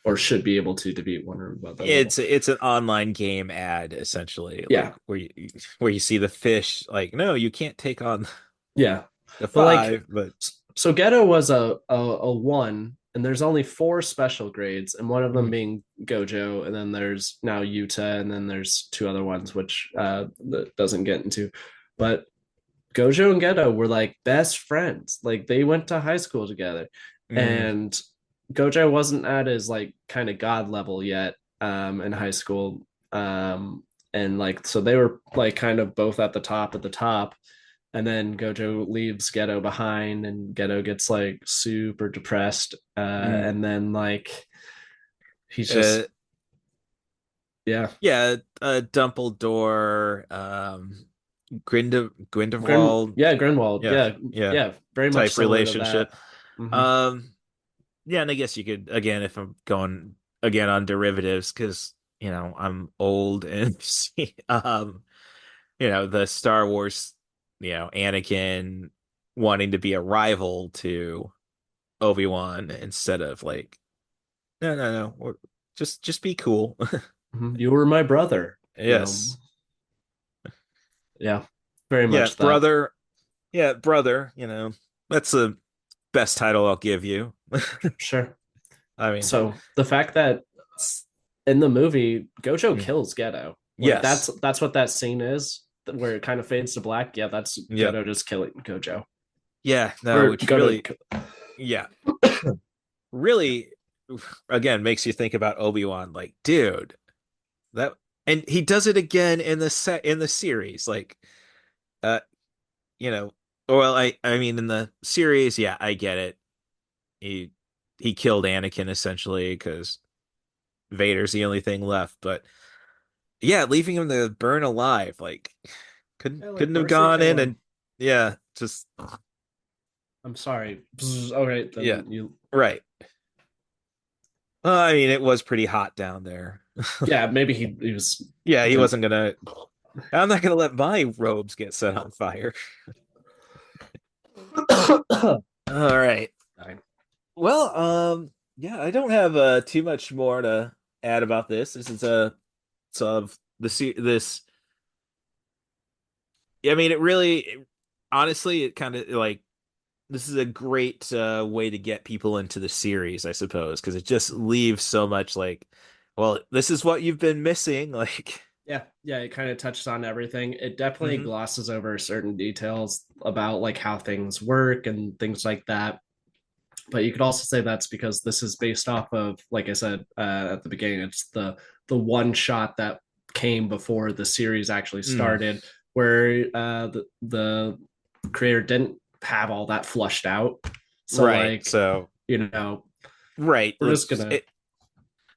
or should be able to defeat one or above their level. It's an online game ad essentially, like Yeah, where you see the fish like, no, you can't take on yeah. the But like, 5, but so Ghetto was a 1, and there's only 4 special grades, and one of them mm, being Gojo, and then there's now Yuta, and then there's 2 other ones which that doesn't get into. But Gojo and Ghetto were like best friends. Like they went to high school together. mm, And Gojo wasn't at his like kind of god level yet in high school. And like so they were like kind of both at the top. And then Gojo leaves Ghetto behind, and Ghetto gets like super depressed. mm. And then like he's just Uh, yeah. yeah, Dumbledore, Grindelwald, Yeah, Grinwald. yeah, Yeah, yeah, yeah, very much type similar to that. relationship. Mhm. Um, yeah, and I guess you could, again, if I'm going again on derivatives, because I'm old and the Star Wars, Anakin wanting to be a rival to Obi-Wan instead of like, no, no, no, just be cool. Mhm. You were my brother. Yes. Yeah, very Yeah, much that. brother. Yeah, brother, that's the best title I'll give you. Sure. I mean, So the fact that in the movie Gojo mm, kills Geto, like yes. that's what that scene is, where it kind of fades to black. Yeah, that's Yep. Geto just killing Gojo, Yeah, no, or which Goto. really, yeah, really, again, makes you think about Obi-Wan, like, dude, that, and he does it again in the series, like, uh, you know, well, I mean, in the series, yeah, I get it. He he killed Anakin essentially because Vader's the only thing left, but yeah, leaving him to burn alive, like, couldn't Yeah, like couldn't have mercy gone kill in him. and yeah, just I'm sorry. Okay, yeah, then you. right. I mean, it was pretty hot down there. Yeah, maybe he was. Yeah, he Didn't. wasn't gonna. I'm not gonna let my robes get set on fire. All right. Well, yeah, I don't have too much more to add about this. This is sort of this. I mean, it really, honestly, it kind of like this is a great way to get people into the series, I suppose, because it just leaves so much like, well, this is what you've been missing. Like, Yeah, it kind of touches on everything. It definitely mhm. glosses over certain details about like how things work and things like that. But you could also say that's because this is based off of, like I said at the beginning, it's the one shot that came before the series actually Mm, started, where the creator didn't have all that flushed out. So right. like, So, you know, right. we're just gonna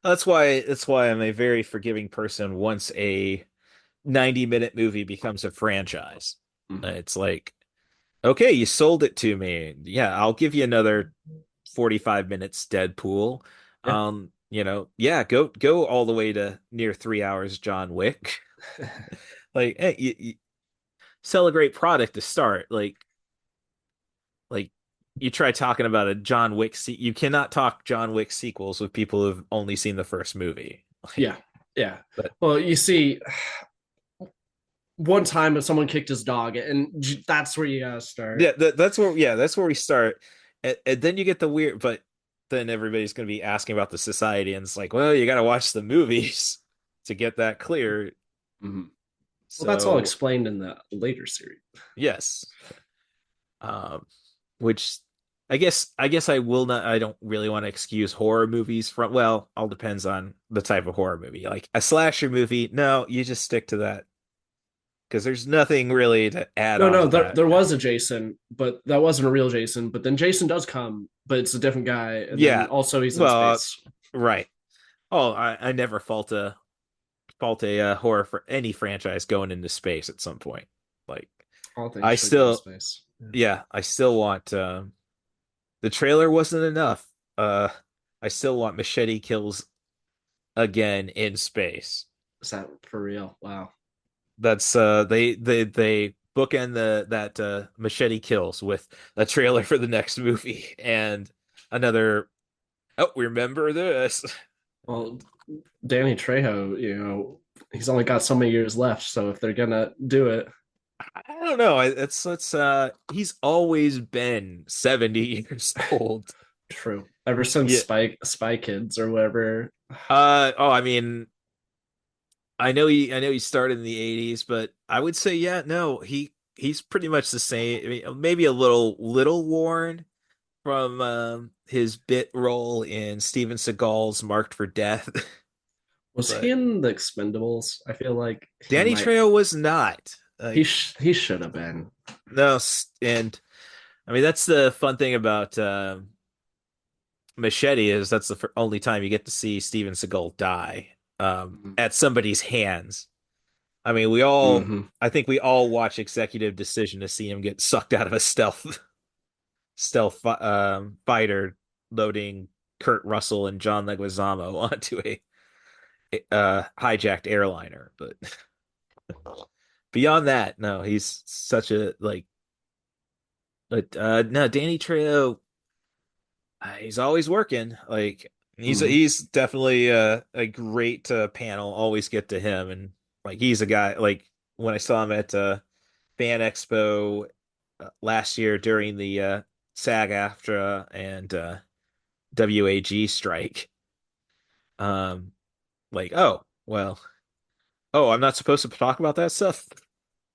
That's why I'm a very forgiving person once a 90-minute movie becomes a franchise. It's like, okay, you sold it to me. Yeah, I'll give you another 45 minutes Deadpool. yeah. Yeah, go all the way to near 3 hours John Wick. Like, hey, you sell a great product to start. Like you try talking about a John Wick you cannot talk John Wick sequels with people who've only seen the first movie. Yeah, Like, yeah. but Well, you see, one time if someone kicked his dog, and that's where you gotta start. yeah, that's where we start. And then you get the weird, but then everybody's going to be asking about the society, and it's like, well, you got to watch the movies to get that clear. Mhm. Well, that's all So explained in the later series. yes, um, which I guess I will not. I don't really want to excuse horror movies from. Well, all depends on the type of horror movie. Like a slasher movie, no, you just stick to that because there's nothing really to add No, on no, to there that. there was a Jason, but that wasn't a real Jason. But then Jason does come, but it's a different guy, and then Yeah, also he's in well, space. right. Oh, I never fault a fault a horror for any franchise going into space at some point. Like, All things I should go to still, space. Yeah. yeah, I still want. The trailer wasn't enough. Uh, I still want machete kills again in space. Is that for real? Wow. That's they bookend that machete kills with a trailer for the next movie and another. Oh, remember this? Well, Danny Trejo, he's only got so many years left. So if they're gonna do it, I don't know. It's he's always been 70 years old. true. Ever since Yeah. Spy Kids or whatever. Oh, I mean, I know he started in the 80s, but I would say yeah, no, he's pretty much the same. I mean, maybe a little worn from his bit role in Steven Seagal's Marked for Death. Was he But in the Expendables? I feel like he Danny might. Trejo was not. He should have been. No, and I mean that's the fun thing about Machete is that's the only time you get to see Steven Seagal die at somebody's hands. I mean, Mm-hmm. I think we all watch Executive Decision to see him get sucked out of a stealth fighter loading Kurt Russell and John Leguizamo onto a hijacked airliner. But beyond that, no, he's such a like. But no, Danny Trejo, he's always working. Like he's definitely a great panel. Always get to him, and like he's a guy. Like when I saw him at Fan Expo last year during the SAG-AFTRA and WAG strike. Like, oh, well, oh, I'm not supposed to talk about that stuff.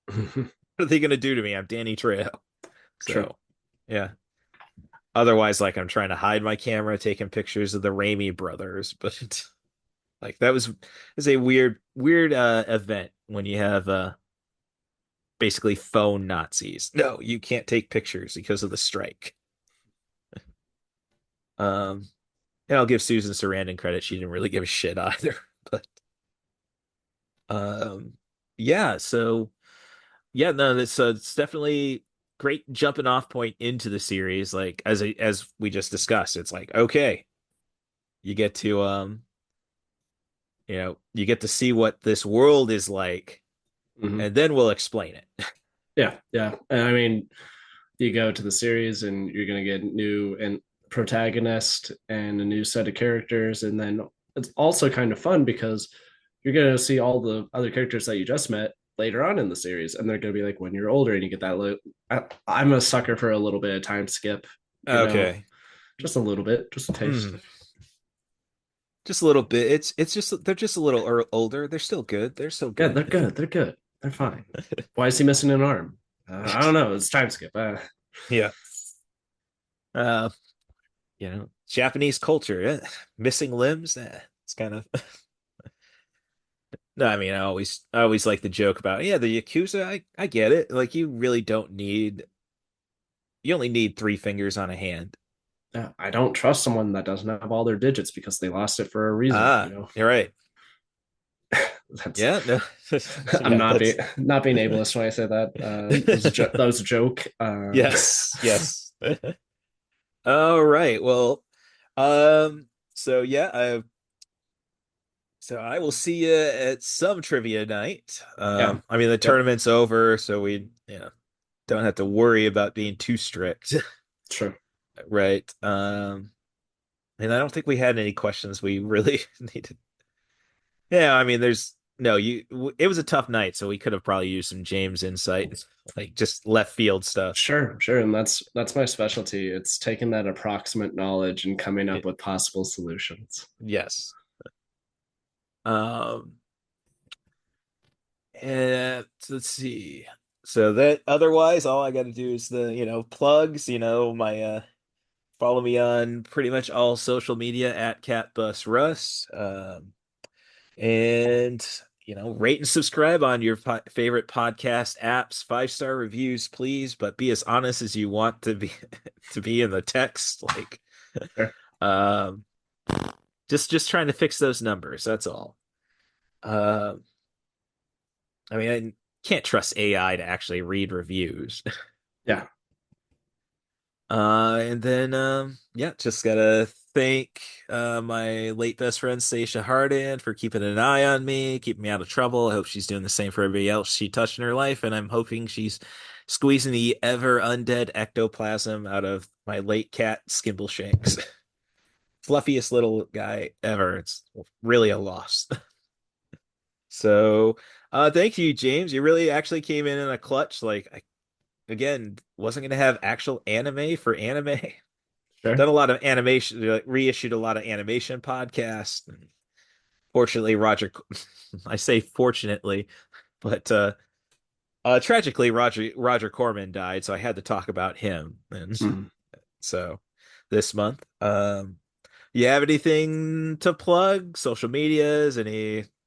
What are they gonna do to me? I'm Danny Trejo. True. So, yeah. Otherwise, like I'm trying to hide my camera, taking pictures of the Raimi brothers, but like that was a weird event when you have basically phone Nazis. No, you can't take pictures because of the strike. Um, and I'll give Susan Sarandon credit; she didn't really give a shit either. But um, yeah, so yeah, no, it's definitely great jumping off point into the series. Like as we just discussed, it's like okay, you get to you get to see what this world is like, Mm-hmm. and then we'll explain it. Yeah, yeah. And I mean, you go to the series and you're gonna get new and protagonist and a new set of characters, and then it's also kind of fun because you're gonna see all the other characters that you just met later on in the series, and they're gonna be like when you're older, and you get that. I'm a sucker for a little bit of time skip, Okay. just a little bit, just a taste. Just a little bit. It's just they're just a little older. They're still good. They're still Yeah, good. they're good. They're good. They're fine. Why is he missing an arm? I don't know. It's time skip. Yeah. Uh, Japanese culture, missing limbs. It's kind of no. I mean, I always like the joke about yeah, the Yakuza. I get it. Like you really don't need. You only need three fingers on a hand. I don't trust someone that doesn't have all their digits because they lost it for a reason. You're right. Yeah, no. I'm Yeah, not being ableist when I say that. That was a joke. Yes, yes. All right. Well, so yeah, so I will see you at some trivia night. Yeah. I mean the tournament's over, so we don't have to worry about being too strict. Sure. Right. And I don't think we had any questions we really needed. Yeah, I mean there's no it was a tough night, so we could have probably used some James insight, like just left field stuff. Sure, and that's my specialty. It's taking that approximate knowledge and coming up with possible solutions. Yes. And let's see. So that otherwise, all I got to do is the plugs. My follow me on pretty much all social media at CatBusRuss. And rate and subscribe on your favorite podcast apps. 5-star reviews, please, but be as honest as you want to be to be in the text. Like, Sure. just trying to fix those numbers. That's all. Uh, I mean, I can't trust AI to actually read reviews. Yeah. And then yeah, just gotta thank my late best friend Stacia Hardin for keeping an eye on me, keeping me out of trouble. I hope she's doing the same for everybody else she touched in her life, and I'm hoping she's squeezing the ever undead ectoplasm out of my late cat Skimbleshanks. Fluffiest little guy ever. It's really a loss. So thank you, James. You really actually came in a clutch. Like I again, wasn't gonna have actual anime for anime. Sure. Done a lot of animation, like, reissued a lot of animation podcasts. And fortunately, I say fortunately, but tragically, Roger Corman died, so I had to talk about him. And Mhm. so this month, you have anything to plug? Social medias,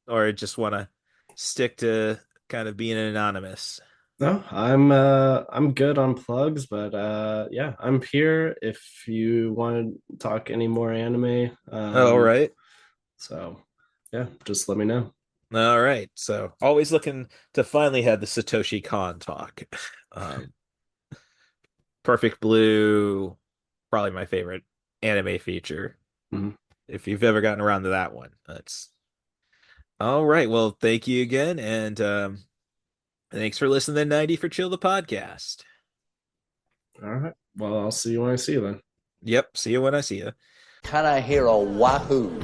or just want to stick to kind of being anonymous? No, I'm good on plugs, but yeah, I'm here if you want to talk any more anime. All right. So yeah, just let me know. All right. So always looking to finally have the Satoshi Kon talk. Um, Perfect Blue, probably my favorite anime feature. Mhm. If you've ever gotten around to that one, that's all right. Well, thank you again, and thanks for listening to 90 for Chill the podcast. All right. Well, I'll see you when I see you then. Yep. See you when I see you. Can I hear a wahoo?